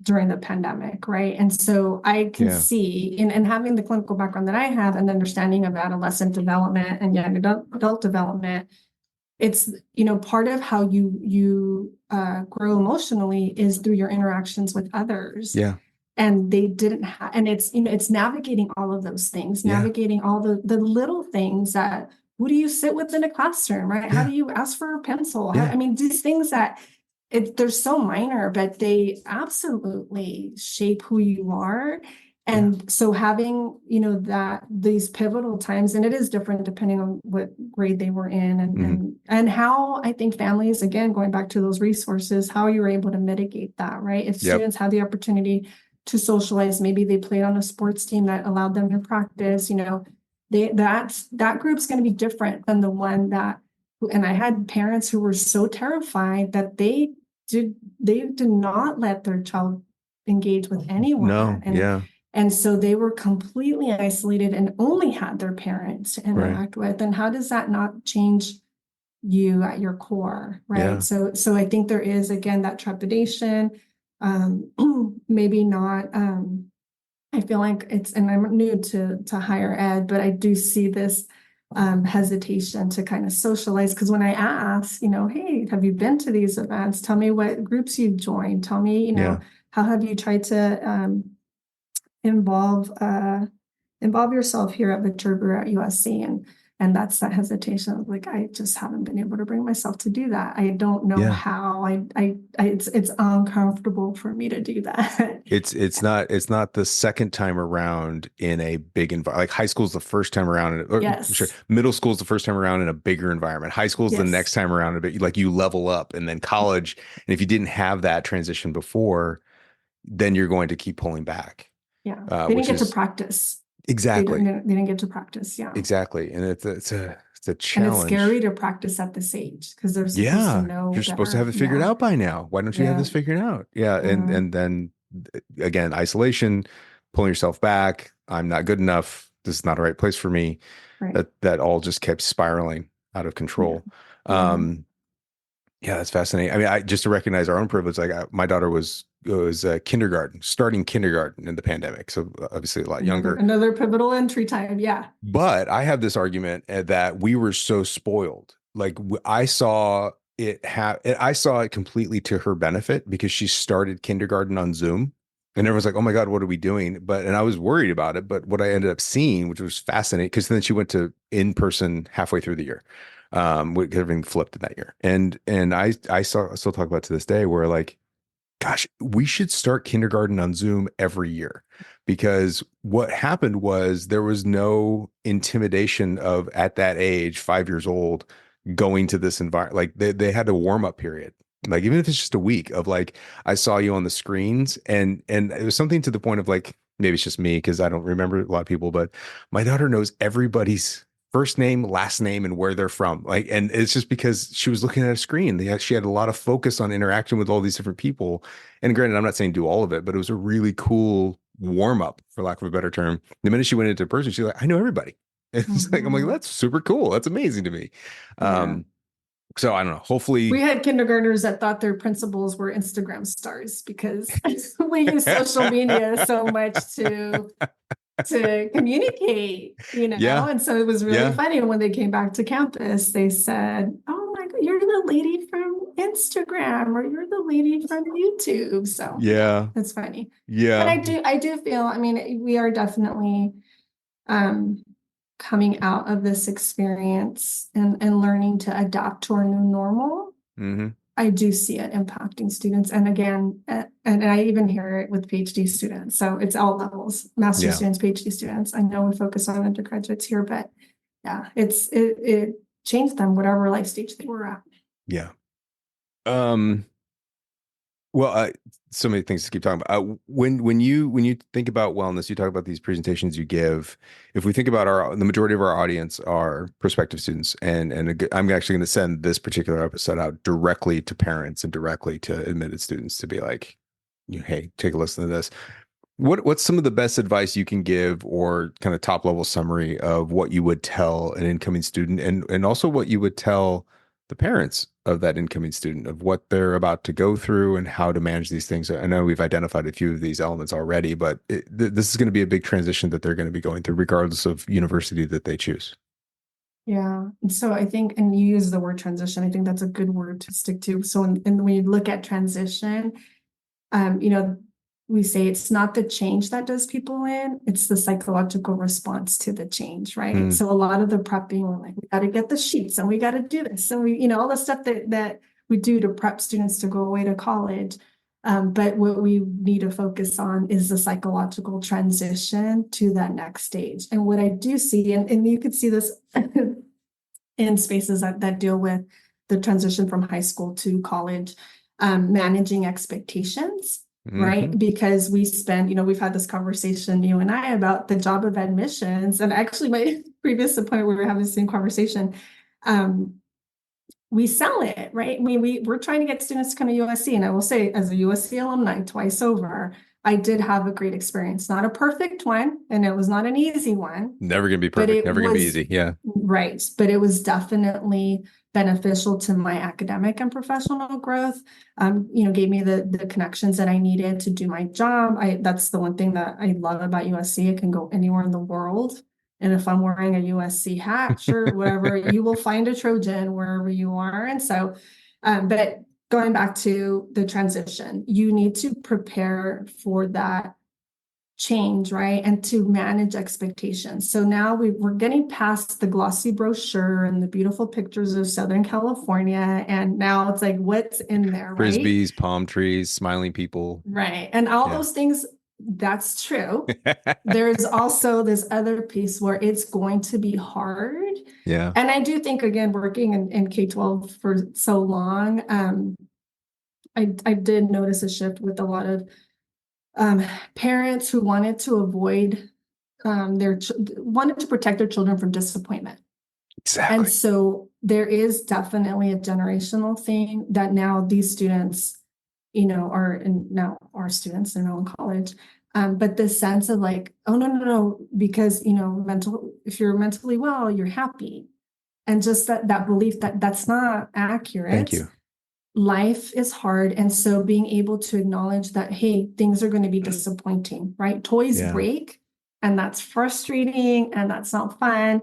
during the pandemic, right? And so I can Yeah, see, and having the clinical background that I have and understanding of adolescent development and young adult development, it's part of how you grow emotionally is through your interactions with others. yeah, And they didn't have, and it's it's navigating all of those things, yeah, navigating all the little things that who do you sit with in a classroom, right? How Yeah. do you ask for a pencil? Yeah. I mean, these things that they're so minor, but they absolutely shape who you are. And so having, that these pivotal times, and it is different depending on what grade they were in and how I think families, again, going back to those resources, how you're able to mitigate that, right? If Yep. students have the opportunity to socialize, maybe they played on a sports team that allowed them to practice, that group's going to be different than the one and I had parents who were so terrified that they did not let their child engage with anyone. No. Yeah. And so they were completely isolated and only had their parents to interact with. And how does that not change you at your core, right? Yeah. So I think there is, again, that trepidation, maybe not, I feel like and I'm new to higher ed, but I do see this hesitation to kind of socialize. Because when I ask, hey, have you been to these events? Tell me what groups you've joined. Tell me, how have you tried to involve yourself here at Viterbi or at USC? And that's that hesitation. Like, I just haven't been able to bring myself to do that. I don't know how. It's uncomfortable for me to do that. It's not the second time around in a big environment. Like high school's the first time around, Yes. middle school's the first time around in a bigger environment. High school's the next time around a bit. Like you level up, and then college. And if you didn't have that transition before, then you're going to keep pulling back. Yeah, they didn't get to practice. Exactly. They didn't get to practice. Yeah, exactly. And it's a challenge. And it's scary to practice at this age because they're supposed to know. You're supposed to have it figured out by now. Why don't you have this figured out? Yeah. And then again, isolation, pulling yourself back. I'm not good enough. This is not a right place for me. Right. That all just kept spiraling out of control. Yeah, that's fascinating. I mean, I just to recognize our own privilege. Like my daughter was starting kindergarten in the pandemic, so obviously a lot younger. Another pivotal entry time. Yeah. But I have this argument that we were so spoiled. Like I saw it completely to her benefit because she started kindergarten on Zoom. And everyone's like, "Oh my God, what are we doing?" And I was worried about it. But what I ended up seeing, which was fascinating, because then she went to in person halfway through the year. Everything flipped in that year. And I still talk about to this day where like, gosh, we should start kindergarten on Zoom every year, because what happened was there was no intimidation of at that age, 5 years old, going to this environment. Like they had a warm up period. Like even if it's just a week of like, I saw you on the screens, and it was something to the point of like, maybe it's just me because I don't remember a lot of people, but my daughter knows everybody's first name, last name, and where they're from. Like, and it's just because she was looking at a screen. She had a lot of focus on interacting with all these different people. And granted, I'm not saying do all of it, but it was a really cool warm up, for lack of a better term. The minute she went into person, she's like, I know everybody. And it's like, I'm like, that's super cool. That's amazing to me. So I don't know. Hopefully, we had kindergartners that thought their principals were Instagram stars because we use social media so much to communicate, and so it was really funny when they came back to campus. They said, "Oh my God, you're the lady from Instagram, or you're the lady from YouTube." So that's funny. But I do feel, I mean, we are definitely coming out of this experience and learning to adapt to our new normal. I do see it impacting students. And again, and I even hear it with PhD students. So it's all levels, master's students, PhD students. I know we focus on undergraduates here, but yeah, it changed them, whatever life stage they were at. Yeah. Well, so many things to keep talking about. When you think about wellness, you talk about these presentations you give. If we think about the majority of our audience are prospective students, and I'm actually going to send this particular episode out directly to parents and directly to admitted students to be like, hey, take a listen to this. What's some of the best advice you can give, or kind of top level summary of what you would tell an incoming student, and also what you would tell the parents of that incoming student, of what they're about to go through and how to manage these things? I know we've identified a few of these elements already, but this is going to be a big transition that they're going to be going through regardless of university that they choose. Yeah. And so I think, and you use the word transition, I think that's a good word to stick to. So when you look at transition, we say it's not the change that does people in, it's the psychological response to the change, right? Mm. So a lot of the prepping, we're like, we got to get the sheets and we got to do this. And we, all the stuff that we do to prep students to go away to college. But what we need to focus on is the psychological transition to that next stage. And what I do see, and you could see this in spaces that deal with the transition from high school to college, managing expectations. Right. Because we spend, we've had this conversation, you and I, about the job of admissions. And actually, my previous appointment, we were having the same conversation. We sell it, right? I mean, we're trying to get students to come to USC. And I will say, as a USC alumni twice over, I did have a great experience. Not a perfect one, and it was not an easy one. Never going to be perfect. Never going to be easy. Yeah. Right. But it was definitely beneficial to my academic and professional growth. Gave me the connections that I needed to do my job. That's the one thing that I love about USC. It can go anywhere in the world. And if I'm wearing a USC hat, shirt, whatever, you will find a Trojan wherever you are. And so, but going back to the transition, you need to prepare for that change, right? And to manage expectations. So now we're getting past the glossy brochure and the beautiful pictures of Southern California. And now it's like, what's in there, right? Frisbees, palm trees, smiling people. Right. And all those things, that's true. There's also this other piece where it's going to be hard. Yeah. And I do think, again, working in K-12 for so long, I did notice a shift with a lot of parents who wanted to avoid wanted to protect their children from disappointment. Exactly. And so there is definitely a generational thing that now these students, now our students are now in college. But the sense of like, oh, no, because, if you're mentally well, you're happy. And just that belief that's not accurate. Thank you. Life is hard. And so being able to acknowledge that, hey, things are going to be disappointing, right? Toys break, and that's frustrating, and that's not fun,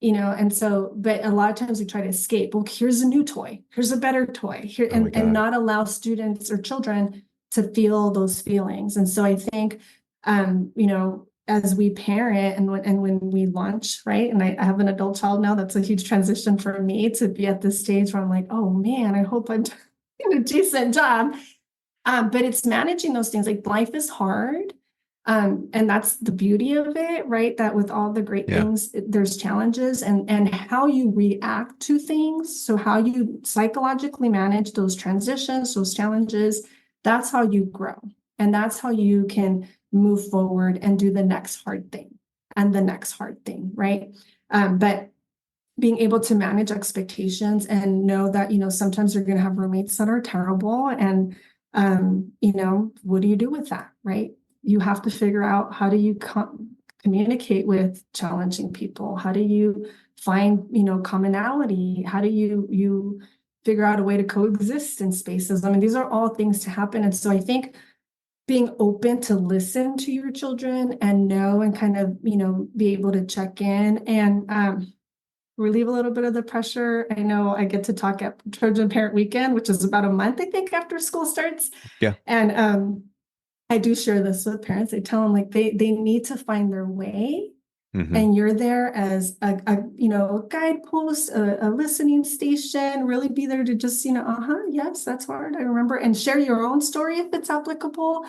and so, but a lot of times we try to escape. Well, here's a new toy, here's a better toy here, and not allow students or children to feel those feelings. And so I think, as we parent and when we launch, right? And I have an adult child now, that's a huge transition for me to be at this stage where I'm like, oh man, I hope I'm doing a decent job. But it's managing those things. Like, life is hard. And that's the beauty of it, right? That with all the great things, there's challenges, and how you react to things. So how you psychologically manage those transitions, those challenges, that's how you grow. And that's how you can move forward and do the next hard thing and the next hard thing, right? But being able to manage expectations and know that, sometimes you're going to have roommates that are terrible. And, what do you do with that, right? You have to figure out, how do you communicate with challenging people? How do you find, commonality? How do you figure out a way to coexist in spaces? I mean, these are all things to happen. And so I think being open to listen to your children and know, and kind of, be able to check in and relieve a little bit of the pressure. I know I get to talk at Trojan Parent Weekend, which is about a month, I think, after school starts. Yeah. And I do share this with parents. I tell them, like, they need to find their way. And you're there as a guidepost, a listening station, really be there to just, yes, that's hard, I remember, and share your own story if it's applicable.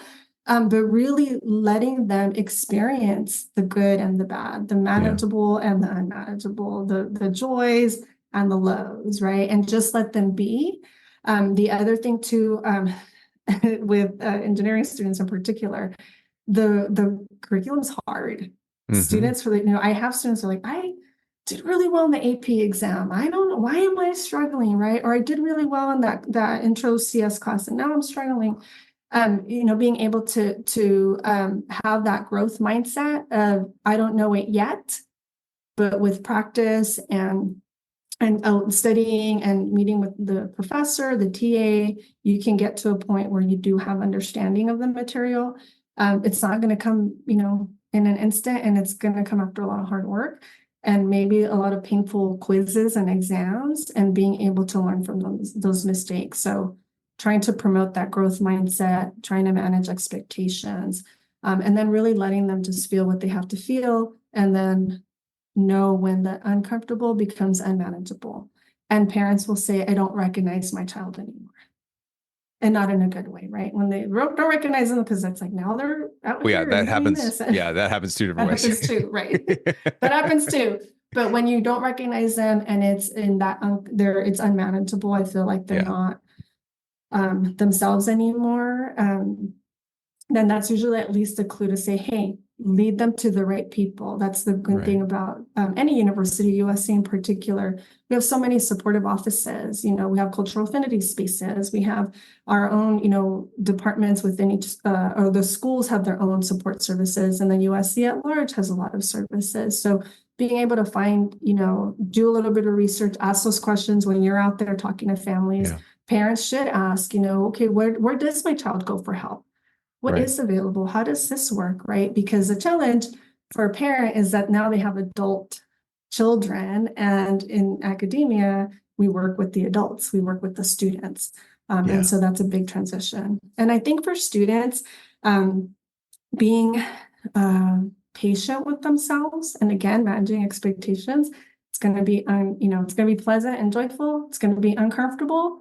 But really letting them experience the good and the bad, the manageable and the unmanageable, the joys and the lows, right? And just let them be. The other thing too, with engineering students in particular, the curriculum's hard. Students I have students who are like, I did really well in the AP exam. I don't know, why am I struggling, right? Or I did really well in that intro CS class, and now I'm struggling. Being able to have that growth mindset of, I don't know it yet, but with practice and studying and meeting with the professor, the TA, you can get to a point where you do have understanding of the material. It's not going to come, in an instant, and it's going to come after a lot of hard work and maybe a lot of painful quizzes and exams, and being able to learn from those mistakes. So trying to promote that growth mindset, trying to manage expectations, and then really letting them just feel what they have to feel, and then know when the uncomfortable becomes unmanageable. And parents will say, I don't recognize my child anymore. And not in a good way, right? When they don't recognize them, because it's like, now they're out Well, yeah, here that and doing happens. this. Yeah, that happens two different That ways. happens too, right? That happens too. But when you don't recognize them and it's in that it's unmanageable, I feel like they're Yeah. not themselves anymore. Then that's usually at least a clue to say, hey, lead them to the right people. That's the good thing about any university, USC in particular. We have so many supportive offices. We have cultural affinity spaces. We have our own, departments within each, or the schools have their own support services, and then USC at large has a lot of services. So being able to find, do a little bit of research, ask those questions when you're out there talking to families. Yeah. Parents should ask, okay, where does my child go for help? What is available? How does this work, right? Because the challenge for a parent is that now they have adult children, and in academia, we work with the adults, we work with the students. And so that's a big transition. And I think for students, being patient with themselves, and again, managing expectations, it's going to be, it's going to be pleasant and joyful. It's going to be uncomfortable.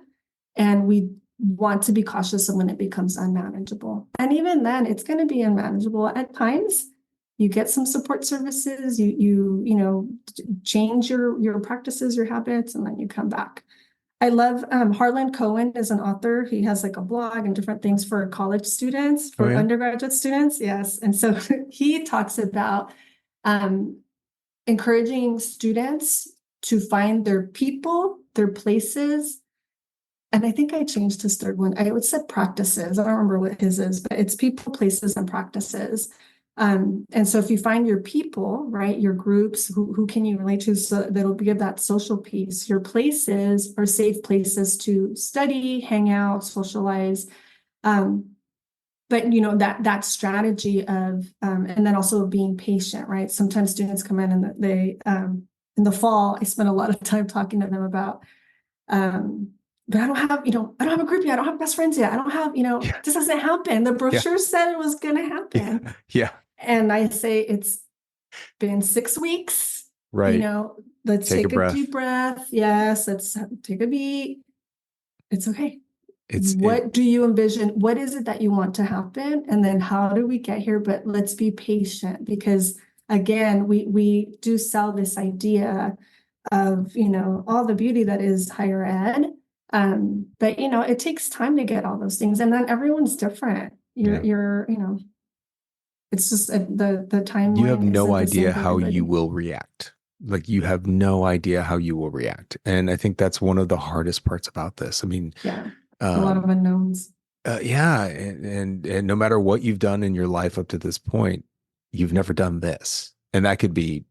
And we want to be cautious of when it becomes unmanageable. And even then, it's going to be unmanageable at times. You get some support services, you change your practices, your habits, and then you come back. I love Harlan Cohen is an author. He has like a blog and different things for college students, for undergraduate students. Yes. And so he talks about encouraging students to find their people, their places. And I think I changed his third one. I would say practices. I don't remember what his is, but it's people, places, and practices. And so if you find your people, right, your groups, who can you relate to, so that'll give that social piece. Your places are safe places to study, hang out, socialize. But that strategy of, and then also being patient, right? Sometimes students come in and they, in the fall, I spend a lot of time talking to them about, but I don't have a group yet. I don't have best friends yet. I don't have, this doesn't happen. The brochure said it was going to happen. Yeah. And I say, it's been 6 weeks, right? Let's take a deep breath. Yes. Let's take a beat. It's okay. What do you envision? What is it that you want to happen? And then how do we get here? But let's be patient, because again, we do sell this idea of, all the beauty that is higher ed. But it takes time to get all those things, and then everyone's different. You're it's just the timeline. You have no idea how you will react. Like, you have no idea how you will react, and I think that's one of the hardest parts about this. I mean, a lot of unknowns. And no matter what you've done in your life up to this point, you've never done this, and that could be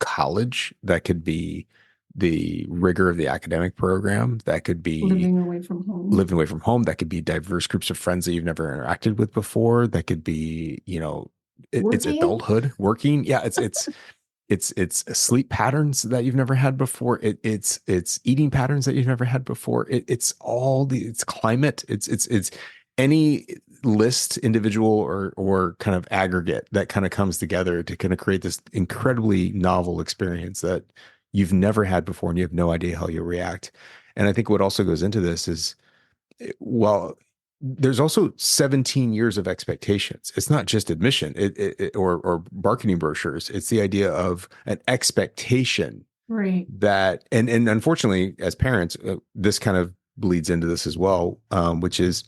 college, that could be the rigor of the academic program, that could be living away from home, that could be diverse groups of friends that you've never interacted with before, that could be, it's adulthood, working. Yeah. It's sleep patterns that you've never had before. It's eating patterns that you've never had before. It's climate. It's any list, individual or kind of aggregate that kind of comes together to kind of create this incredibly novel experience that you've never had before, and you have no idea how you'll react. And I think what also goes into this is, well, there's also 17 years of expectations. It's not just admission or marketing brochures. It's the idea of an expectation, right? That, and unfortunately, as parents, this kind of bleeds into this as well, which is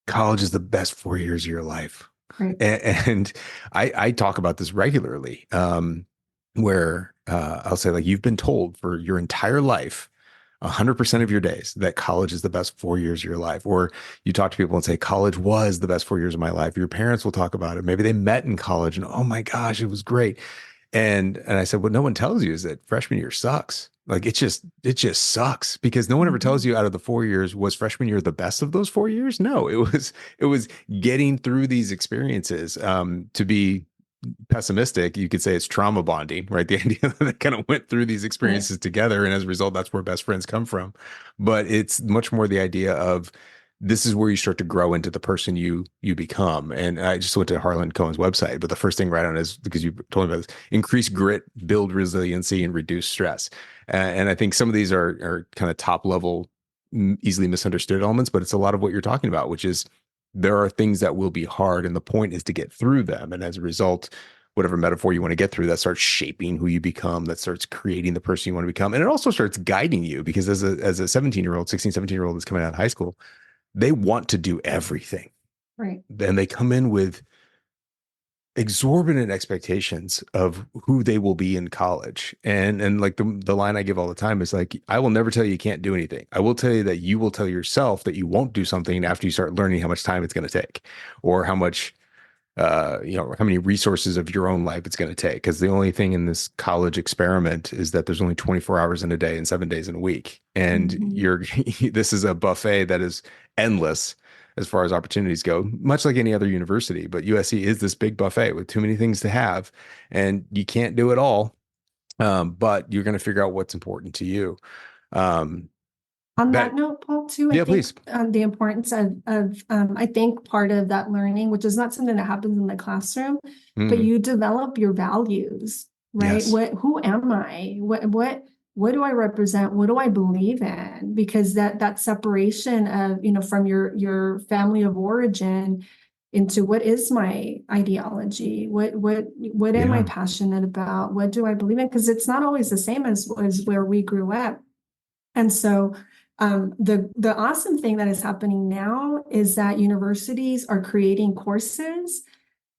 college is the best 4 years of your life. Right. And I talk about this regularly, where I'll say, like, you've been told for your entire life, 100% of your days, that college is the best 4 years of your life. Or you talk to people and say, college was the best 4 years of my life. Your parents will talk about it. Maybe they met in college and, oh my gosh, it was great. And I said, what no one tells you is that freshman year sucks. Like, it just sucks, because no one ever tells you, out of the 4 years, was freshman year the best of those 4 years? No, it was getting through these experiences. To be pessimistic, you could say it's trauma bonding, right? The idea that they kind of went through these experiences together, and as a result, that's where best friends come from. But it's much more the idea of this is where you start to grow into the person you become. And I just went to Harlan Cohen's website, but the first thing right on is, because you told me about this, increase grit, build resiliency, and reduce stress. And I think some of these are kind of top level, easily misunderstood elements, but it's a lot of what you're talking about, which is there are things that will be hard, and the point is to get through them. And as a result, whatever metaphor you want to get through, that starts shaping who you become, that starts creating the person you want to become. And it also starts guiding you, because as a 17-year-old, 16, 17-year-old that's coming out of high school, they want to do everything. Right. And they come in with exorbitant expectations of who they will be in college. And like the line I give all the time is like, I will never tell you can't do anything. I will tell you that you will tell yourself that you won't do something after you start learning how much time it's going to take, or how much how many resources of your own life it's going to take. Because the only thing in this college experiment is that there's only 24 hours in a day and 7 days in a week. And this is a buffet that is endless as far as opportunities go, much like any other university. But USC is this big buffet with too many things to have, and you can't do it all. But you're going to figure out what's important to you. On that note, Paul, too, I Yeah, think please. the importance of I think part of that learning, which is not something that happens in the classroom, but you develop your values, right? Yes. Who am I? What do I represent? What do I believe in? Because that separation of, from your family of origin into what is my ideology? What am I passionate about? What do I believe in? Because it's not always the same as where we grew up. And so the awesome thing that is happening now is that universities are creating courses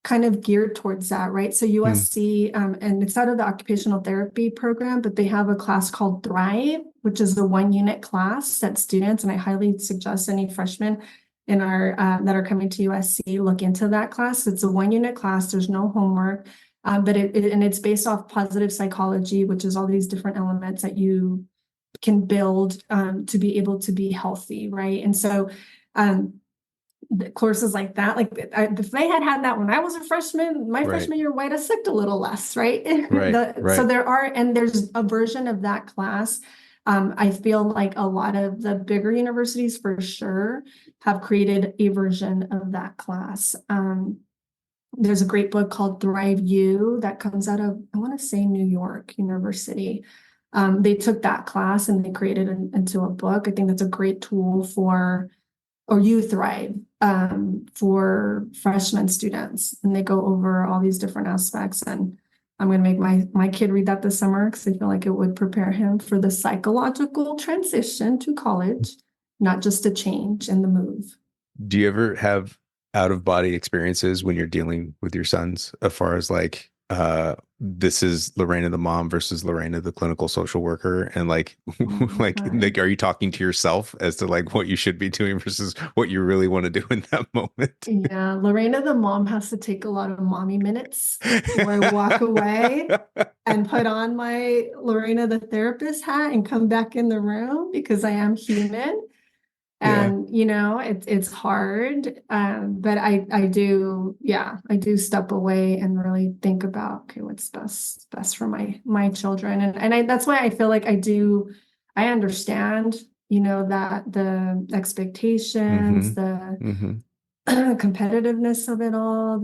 kind of geared towards that, right? So USC, and it's out of the occupational therapy program, but they have a class called Thrive, which is the 1-unit class that students, and I highly suggest any freshmen in our that are coming to USC look into that class. It's a 1-unit class. There's no homework, but it's based off positive psychology, which is all these different elements that you can build to be able to be healthy, right? And so the courses like that, like if they had that when I was a freshman, my freshman year might have sucked a little less, right? So there's a version of that class. I feel like a lot of the bigger universities for sure have created a version of that class. There's a great book called Thrive You that comes out of, I want to say, New York University. They took that class and they created it into a book. I think that's a great tool or You Thrive, for freshman students. And they go over all these different aspects. And I'm going to make my kid read that this summer because I feel like it would prepare him for the psychological transition to college, not just a change in the move. Do you ever have out of body experiences when you're dealing with your sons, as far as like, this is Lorena the mom versus Lorena the clinical social worker, and like like are you talking to yourself as to like what you should be doing versus what you really want to do in that moment? Yeah, Lorena the mom has to take a lot of mommy minutes where I walk away and put on my Lorena the therapist hat and come back in the room because I am human. And it's hard, but I do step away and really think about, okay, what's best for my children, and that's why I feel like I understand, that the expectations, the competitiveness of it all,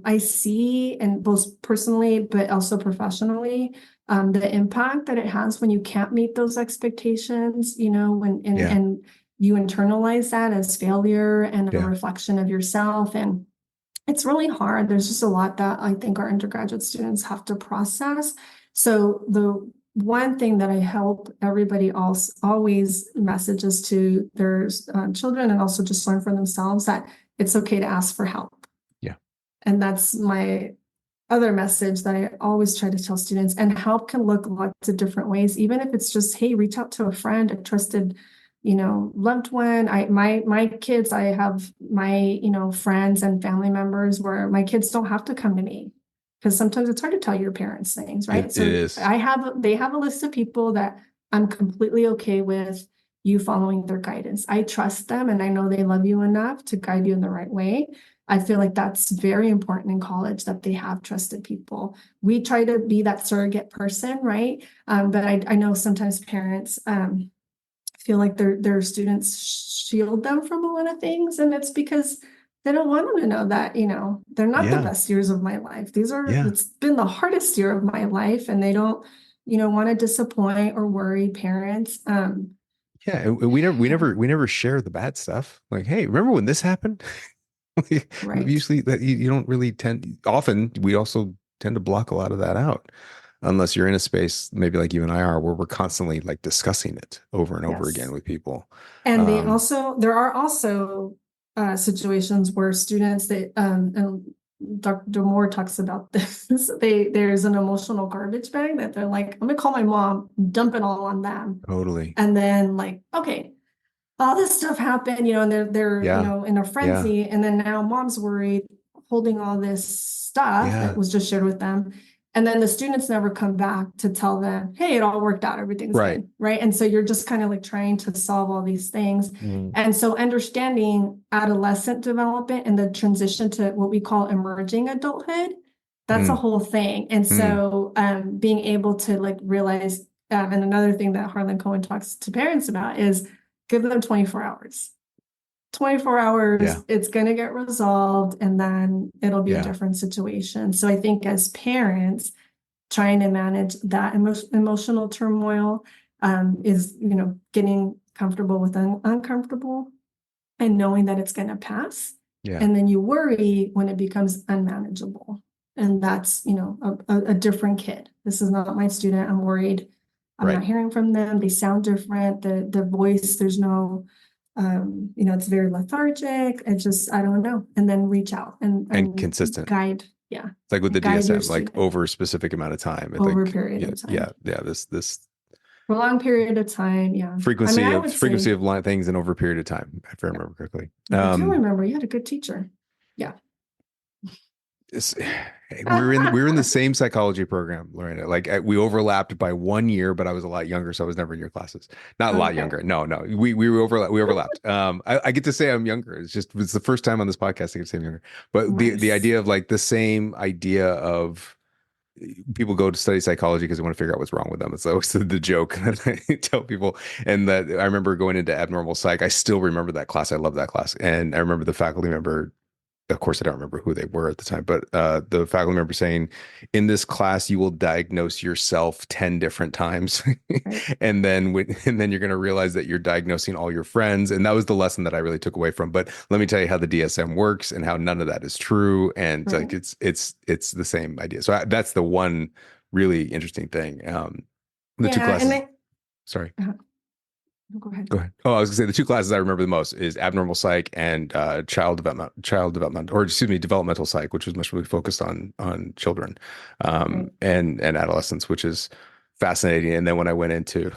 I see, and both personally but also professionally, the impact that it has when you can't meet those expectations, and you internalize that as failure and a reflection of yourself. And it's really hard. There's just a lot that I think our undergraduate students have to process. So the one thing that I help everybody else always messages to their children, and also just learn for themselves, that it's okay to ask for help. Yeah. And that's my other message that I always try to tell students. And help can look lots of different ways, even if it's just, hey, reach out to a friend, a trusted loved one. My kids, I have my, friends and family members where my kids don't have to come to me, because sometimes it's hard to tell your parents things, right? It is. They have a list of people that I'm completely okay with you following their guidance. I trust them and I know they love you enough to guide you in the right way. I feel like that's very important in college, that they have trusted people. We try to be that surrogate person, right? But I know sometimes parents, feel like their students shield them from a lot of things. And it's because they don't want them to know that, they're not the best years of my life. It's been the hardest year of my life, and they don't, want to disappoint or worry parents. Yeah, and we never share the bad stuff. Like, hey, remember when this happened? Right. Usually that you don't really often we also tend to block a lot of that out unless you're in a space maybe like you and I are where we're constantly like discussing it over and over again Yes. with people. And there are also situations where students and Dr. Moore talks about this. There's an emotional garbage bag that they're like, I'm gonna call my mom, dump it all on them. Totally. And then like, okay, all this stuff happened, and they're in a frenzy, and then now mom's worried, holding all this stuff that was just shared with them. And then the students never come back to tell them, hey, it all worked out, everything's good, right? And so you're just kind of like trying to solve all these things. And so understanding adolescent development and the transition to what we call emerging adulthood, that's a whole thing. And so being able to like realize, and another thing that Harlan Cohen talks to parents about is give them 24 hours. 24 hours, it's going to get resolved, and then it'll be a different situation. So I think as parents, trying to manage that emotional turmoil is, getting comfortable with uncomfortable and knowing that it's going to pass. And then you worry when it becomes unmanageable. And that's, a different kid. This is not my student. I'm worried. I'm not hearing from them. They sound different. The voice, there's no, it's very lethargic. It's just, I don't know. And then reach out and consistent guide. Yeah. It's like with the DSM, like over a specific amount of time. Over a period of time. Yeah. This for a long period of time. Yeah. Frequency of things and over a period of time, if I remember correctly. I do remember you had a good teacher. Yeah. We were in the same psychology program, Lorena. Like we overlapped by 1 year, but I was a lot younger, so I was never in your classes. Not a lot younger. No. We overlapped. I get to say I'm younger. It's the first time on this podcast I get to say I'm younger. But the idea of like the same idea of people go to study psychology because they want to figure out what's wrong with them. It's always the joke that I tell people. And that I remember going into abnormal psych. I still remember that class. I love that class. And I remember the faculty member, of course, I don't remember who they were at the time, but the faculty member saying, in this class, you will diagnose yourself 10 different times. and then you're going to realize that you're diagnosing all your friends. And that was the lesson that I really took away from. But let me tell you how the DSM works and how none of that is true. And like, it's the same idea. So that's the one really interesting thing. The two classes. Sorry. Go ahead. Oh, I was gonna say the two classes I remember the most is abnormal psych and developmental psych, which was much really focused on children and adolescents, which is fascinating. And then when I went into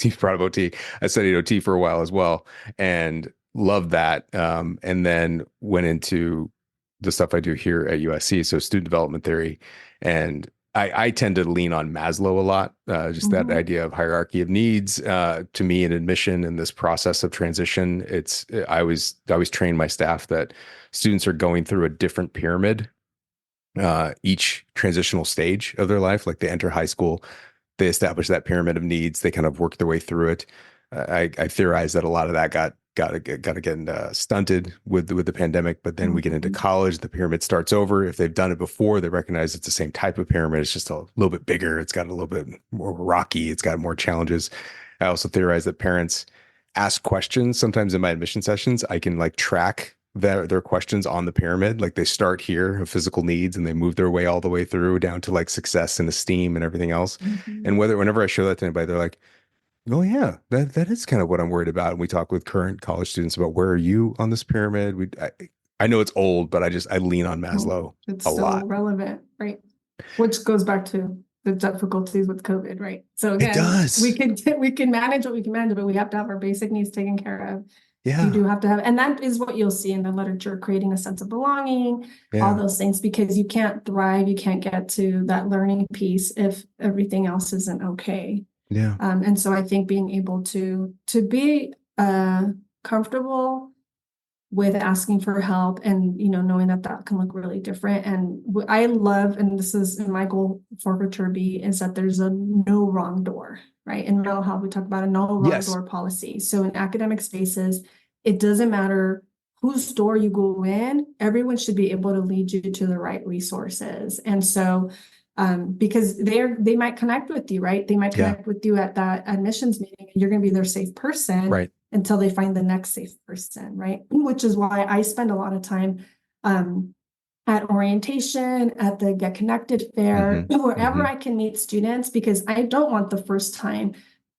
you brought up OT, I studied OT for a while as well and loved that. And then went into the stuff I do here at USC, so student development theory, and I tend to lean on Maslow a lot, just that idea of hierarchy of needs. To me, in admission and this process of transition, I always train my staff that students are going through a different pyramid each transitional stage of their life. Like they enter high school, they establish that pyramid of needs, they kind of work their way through it. I theorize that a lot of that got again stunted with the pandemic, but then we get into college, the pyramid starts over. If they've done it before, they recognize it's the same type of pyramid. It's just a little bit bigger. It's got a little bit more rocky. It's got more challenges. I also theorize that parents ask questions. Sometimes in my admission sessions, I can like track their questions on the pyramid. Like they start here of physical needs and they move their way all the way through down to like success and esteem and everything else. And whenever I show that to anybody, they're like, oh yeah, that is kind of what I'm worried about. And we talk with current college students about where are you on this pyramid. I know it's old, but I lean on Maslow it's a still lot. Relevant, right? Which goes back to the difficulties with COVID, right? So again, it does. we can manage what we can manage, but we have to have our basic needs taken care of. Yeah, you do have to have, and that is what you'll see in the literature, creating a sense of belonging, all those things, because you can't thrive, you can't get to that learning piece if everything else isn't okay. Yeah. And so I think being able to be comfortable with asking for help, and knowing that that can look really different. And what I love, and this is my goal for Viterbi, is that there's a no wrong door, right? In mental health, we talk about a no wrong Yes. door policy. So in academic spaces, it doesn't matter whose door you go in, everyone should be able to lead you to the right resources. And so because they might connect with you, right? They might Yeah. connect with you at that admissions meeting, and you're going to be their safe person, Right. until they find the next safe person, right? Which is why I spend a lot of time at orientation, at the Get Connected fair, wherever I can meet students, because I don't want the first time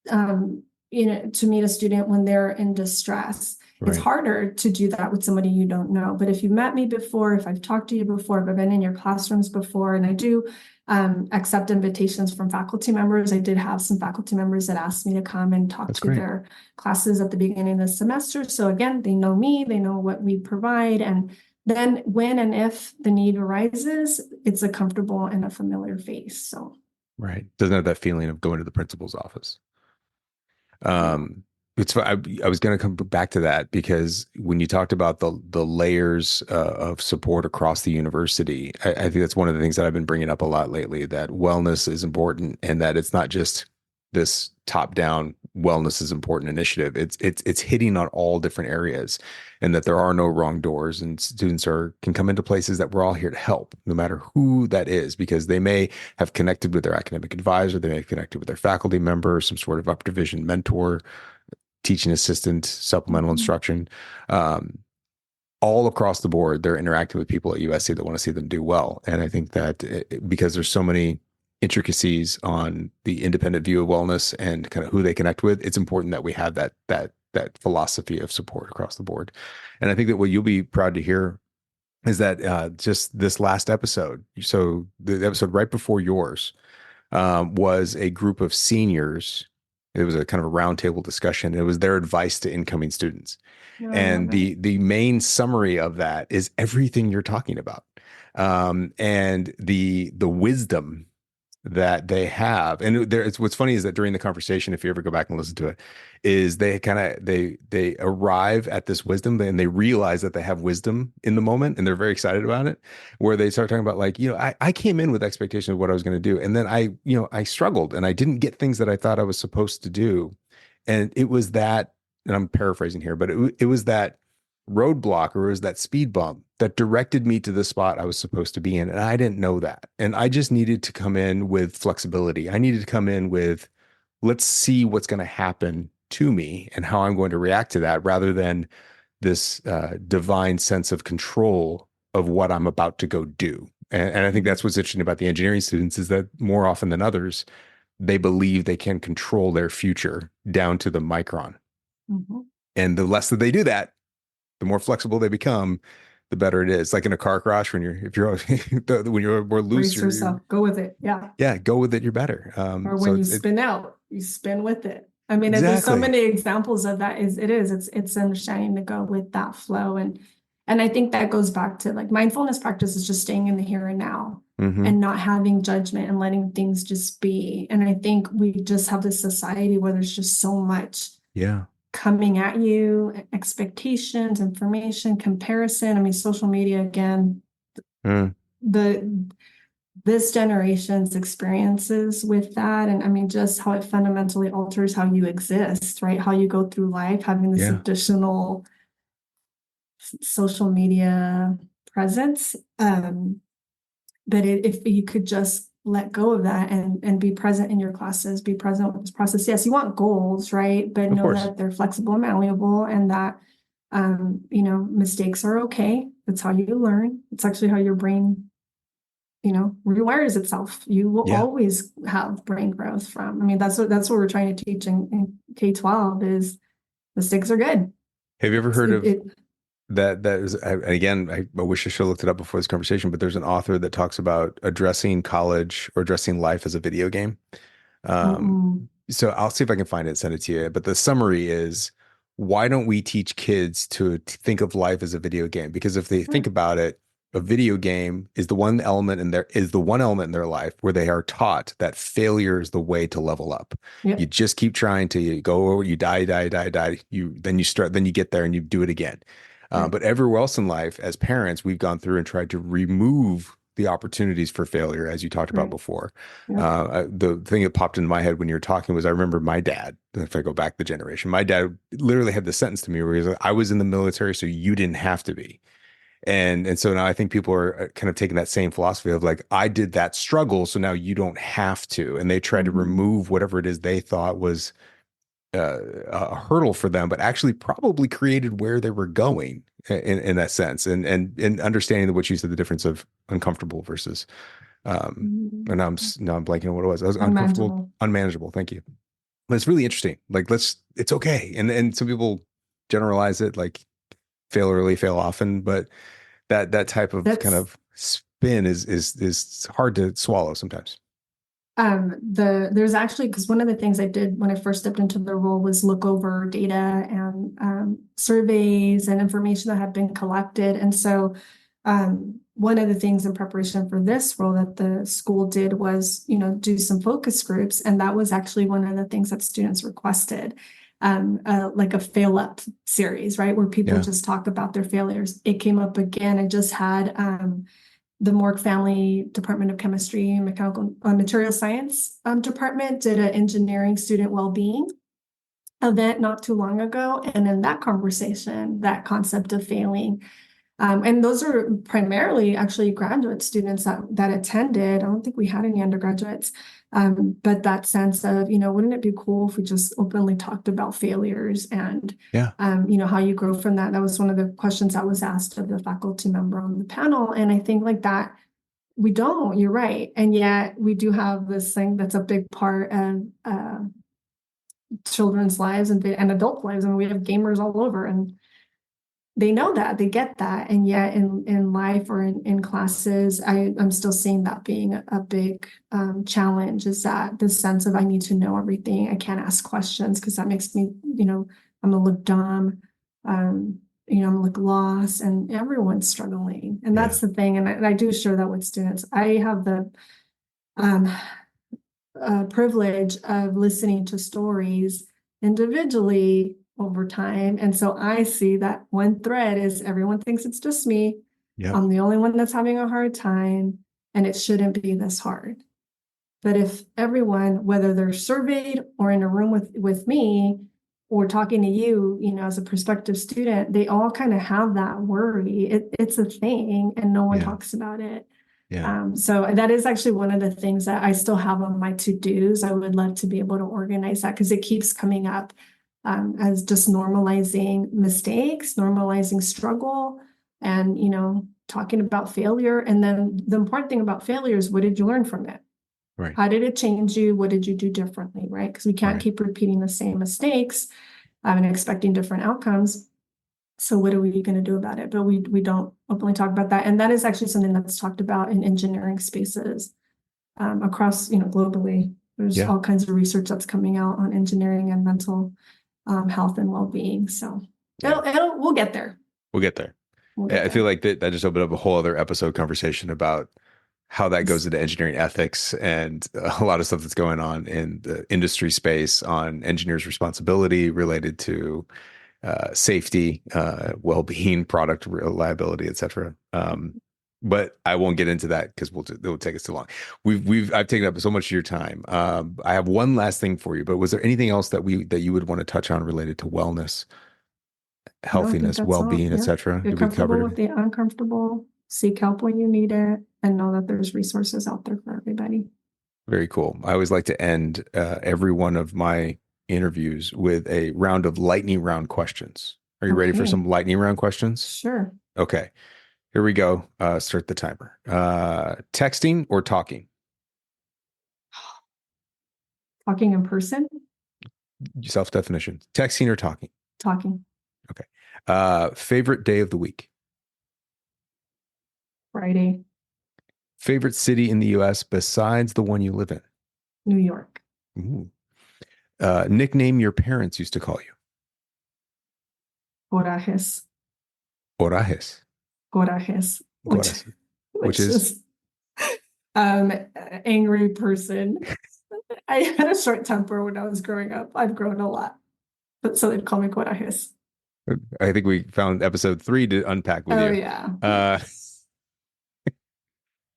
to meet a student when they're in distress. It's Right. harder to do that with somebody you don't know. But if you've met me before, if I've talked to you before, if I've been in your classrooms before, and I do accept invitations from faculty members. I did have some faculty members that asked me to come and talk That's to great. their classes at the beginning of the semester. So again, they know me, they know what we provide. And then when and if the need arises, it's a comfortable and a familiar face. So Right. Doesn't have that feeling of going to the principal's office. It's I was going to come back to that because when you talked about the layers of support across the university, I think that's one of the things that I've been bringing up a lot lately, that wellness is important and that it's not just this top-down wellness is important initiative. It's hitting on all different areas, and that there are no wrong doors, and students can come into places that we're all here to help, no matter who that is, because they may have connected with their academic advisor, they may have connected with their faculty member, some sort of up division mentor, teaching assistant, supplemental instruction. All across the board, they're interacting with people at USC that want to see them do well. And I think that because there's so many intricacies on the independent view of wellness and kind of who they connect with, it's important that we have that philosophy of support across the board. And I think that what you'll be proud to hear is that just this last episode, so the episode right before yours, was a group of seniors. It was a kind of a roundtable discussion. It was their advice to incoming students. And the main summary of that is everything you're talking about. And the wisdom that they have. And it's what's funny is that during the conversation, if you ever go back and listen to it, is they arrive at this wisdom and they realize that they have wisdom in the moment, and they're very excited about it, where they start talking about, like, I came in with expectation of what I was going to do, and then I struggled and I didn't get things that I thought I was supposed to do. And it was that, and I'm paraphrasing here, but it was that roadblock, or it was that speed bump that directed me to the spot I was supposed to be in. And I didn't know that. And I just needed to come in with flexibility. I needed to come in with, let's see what's going to happen to me and how I'm going to react to that, rather than this divine sense of control of what I'm about to go do. And I think that's what's interesting about the engineering students, is that more often than others, they believe they can control their future down to the micron. And the less that they do that, the more flexible they become, the better it is. Like in a car crash, when you're more loose, brace yourself, go with it. Yeah, go with it. You're better. Or when you spin out, you spin with it. I mean, exactly. There's so many examples of that. It's understanding to go with that flow. And I think that goes back to, like, mindfulness practice is just staying in the here and now, and not having judgment and letting things just be. And I think we just have this society where there's just so much coming at you, expectations, information, comparison. I mean, social media, again, this generation's experiences with that, and I mean, just how it fundamentally alters how you exist, right? How you go through life, having this additional social media presence. But if you could just let go of that and be present in your classes, be present with this process. Yes, you want goals, right? But know that they're flexible and malleable, and that mistakes are okay. That's how you learn. It's actually how your brain rewires itself. You will always have brain growth from. I mean, that's what we're trying to teach in K-12 is mistakes are good. Have you ever heard of that is, again, I wish I should have looked it up before this conversation, but there's an author that talks about addressing college or addressing life as a video game. So I'll see if I can find it and send it to you. But the summary is, why don't we teach kids to think of life as a video game? Because if they think about it, a video game is the one element in their life where they are taught that failure is the way to level up. You just keep trying till you go over, you die. Then you get there and you do it again. Right. But everywhere else in life, as parents, we've gone through and tried to remove the opportunities for failure, as you talked about Right. before. Yep. The thing that popped into my head when you were talking was I remember my dad, if I go back the generation, my dad literally had the sentence to me where he was like, I was in the military, so you didn't have to be. And so now I think people are kind of taking that same philosophy of like, I did that struggle, so now you don't have to. And they try to Mhm. remove whatever it is they thought was a hurdle for them, but actually probably created where they were going in that sense. And understanding what you said, the difference of uncomfortable versus Mhm. and now I'm blanking on what it was. I was uncomfortable, Unmanageable. unmanageable. Thank you. But it's really interesting. Like it's okay. And some people generalize it like fail early, fail often, but that type of kind That's of spin is hard to swallow sometimes. there's actually, because one of the things I did when I first stepped into the role was look over data and surveys and information that had been collected. And so one of the things in preparation for this role that the school did was, do some focus groups. And that was actually one of the things that students requested, like a fail up series, right? Where people Yeah. just talk about their failures. It came up again. I just had the Morg Family Department of Chemistry and Mechanical Material Science department did an engineering student well-being event not too long ago. And in that conversation, that concept of failing, and those are primarily actually graduate students that attended. I don't think we had any undergraduates, but that sense of, wouldn't it be cool if we just openly talked about failures and, Yeah. how you grow from that? That was one of the questions that was asked of the faculty member on the panel. And I think like that, we don't, you're right. And yet we do have this thing that's a big part of children's lives and adult lives. And we have gamers all over, and they know that, they get that. And yet in life or in classes, I'm still seeing that being a big challenge, is that the sense of I need to know everything. I can't ask questions because that makes me, I'm gonna look dumb. Um, I'm gonna look lost, and everyone's struggling. And Yeah. that's the thing. And I do share that with students. I have the um, privilege of listening to stories individually over time. And so I see that one thread is everyone thinks it's just me. Yep. I'm the only one that's having a hard time, and it shouldn't be this hard. But if everyone, whether they're surveyed or in a room with me or talking to you, as a prospective student, they all kind of have that worry. It's a thing, and no one Yeah. talks about it. Yeah. So that is actually one of the things that I still have on my to-dos. I would love to be able to organize that because it keeps coming up as just normalizing mistakes, normalizing struggle, and talking about failure. And then the important thing about failure is, what did you learn from it? Right. How did it change you? What did you do differently? Right? Because we can't Right. keep repeating the same mistakes and expecting different outcomes. So what are we going to do about it? But we don't openly talk about that. And that is actually something that's talked about in engineering spaces across, globally. There's Yeah. all kinds of research that's coming out on engineering and mental health and well-being. So Yeah. we'll get there. We'll get there. We'll Yeah, get I feel there. like that just opened up a whole other episode conversation about how that goes It's- into engineering ethics and a lot of stuff that's going on in the industry space on engineers' responsibility related to safety, well-being, product reliability, et cetera. But I won't get into that because it will take us too long. I've taken up so much of your time. I have one last thing for you, but was there anything else that you would want to touch on related to wellness, no, I think healthiness, that's all. well-being, et Yeah. cetera? Get Did we cover comfortable with everything? the uncomfortable, seek help when you need it, and know that there's resources out there for everybody. Very cool. I always like to end every one of my interviews with a round of lightning round questions. Are you ready for Okay, some lightning round questions? sure. Okay, here we go. Start the timer. Texting or talking? Talking in person, Self-definition. Texting or talking? talking Okay. Favorite day of the week? Friday, Favorite city in the US besides the one you live in? New York, Ooh. Nickname your parents used to call you? corajes, Orajes. corajes, which Corajes. Which which is? is um angry person. I had a short temper when I was growing up. I've grown a lot, but so they'd call me corajes. I think we found episode 3 to unpack with Oh you. yeah. Uh,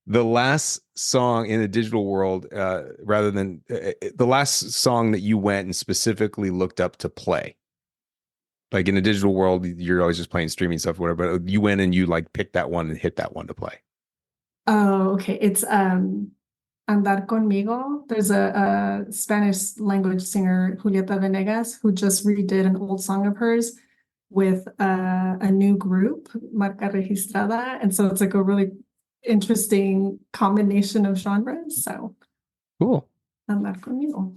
the last song in the digital world, rather than the last song that you went and specifically looked up to play. Like in a digital world, you're always just playing streaming stuff, whatever. But you went and you like picked that one and hit that one to play. Oh, okay. It's Andar Conmigo. There's a Spanish language singer, Julieta Venegas, who just redid an old song of hers with a new group, Marca Registrada. And so it's like a really interesting combination of genres. So Cool. Andar Conmigo.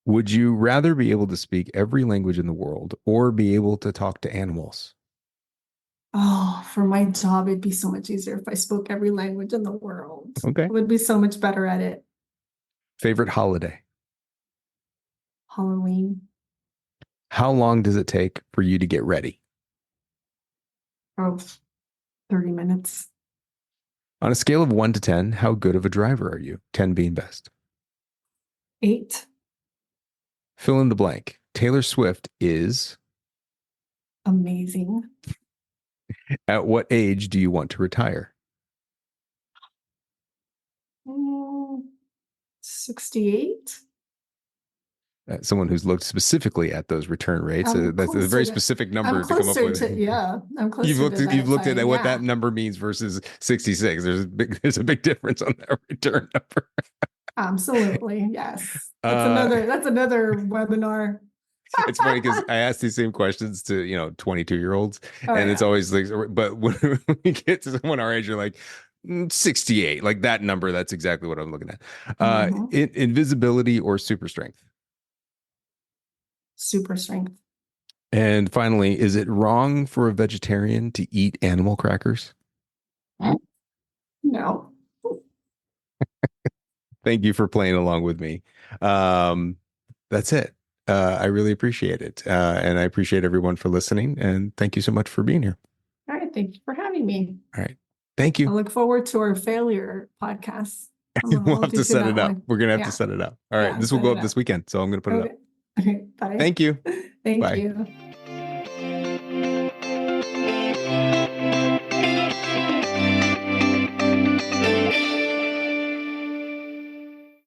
Would you rather be able to speak every language in the world or be able to talk to animals? Oh, for my job, it'd be so much easier if I spoke every language in the world. Okay. I would be so much better at it. Favorite holiday? Halloween. How long does it take for you to get ready? Oh, 30 minutes. On a scale of 1 to 10, how good of a driver are you? 10 being best. 8. Fill in the blank. Taylor Swift is. Amazing. At what age do you want to retire? 68. Someone who's looked specifically at those return rates. That's a very specific number to come up with. I'm closer You've looked to at what that number means versus 66. There's a big difference on that return number. Absolutely. Yes. That's another webinar. It's funny because I ask these same questions to 22-year-olds, and it's always like, but when we get to someone our age, you're like 68, like that number. That's exactly what I'm looking at. Invisibility or super strength? Super strength. And finally, is it wrong for a vegetarian to eat animal crackers? No. Thank you for playing along with me. That's it. I really appreciate it. And I appreciate everyone for listening. And thank you so much for being here. All right. Thank you for having me. All right. Thank you. I look forward to our failure podcast. We'll have to set it up. We're going to have to set it up. All right. This will go up this weekend. So I'm going to put it up. Okay. Bye. Thank you. Thank Bye. you.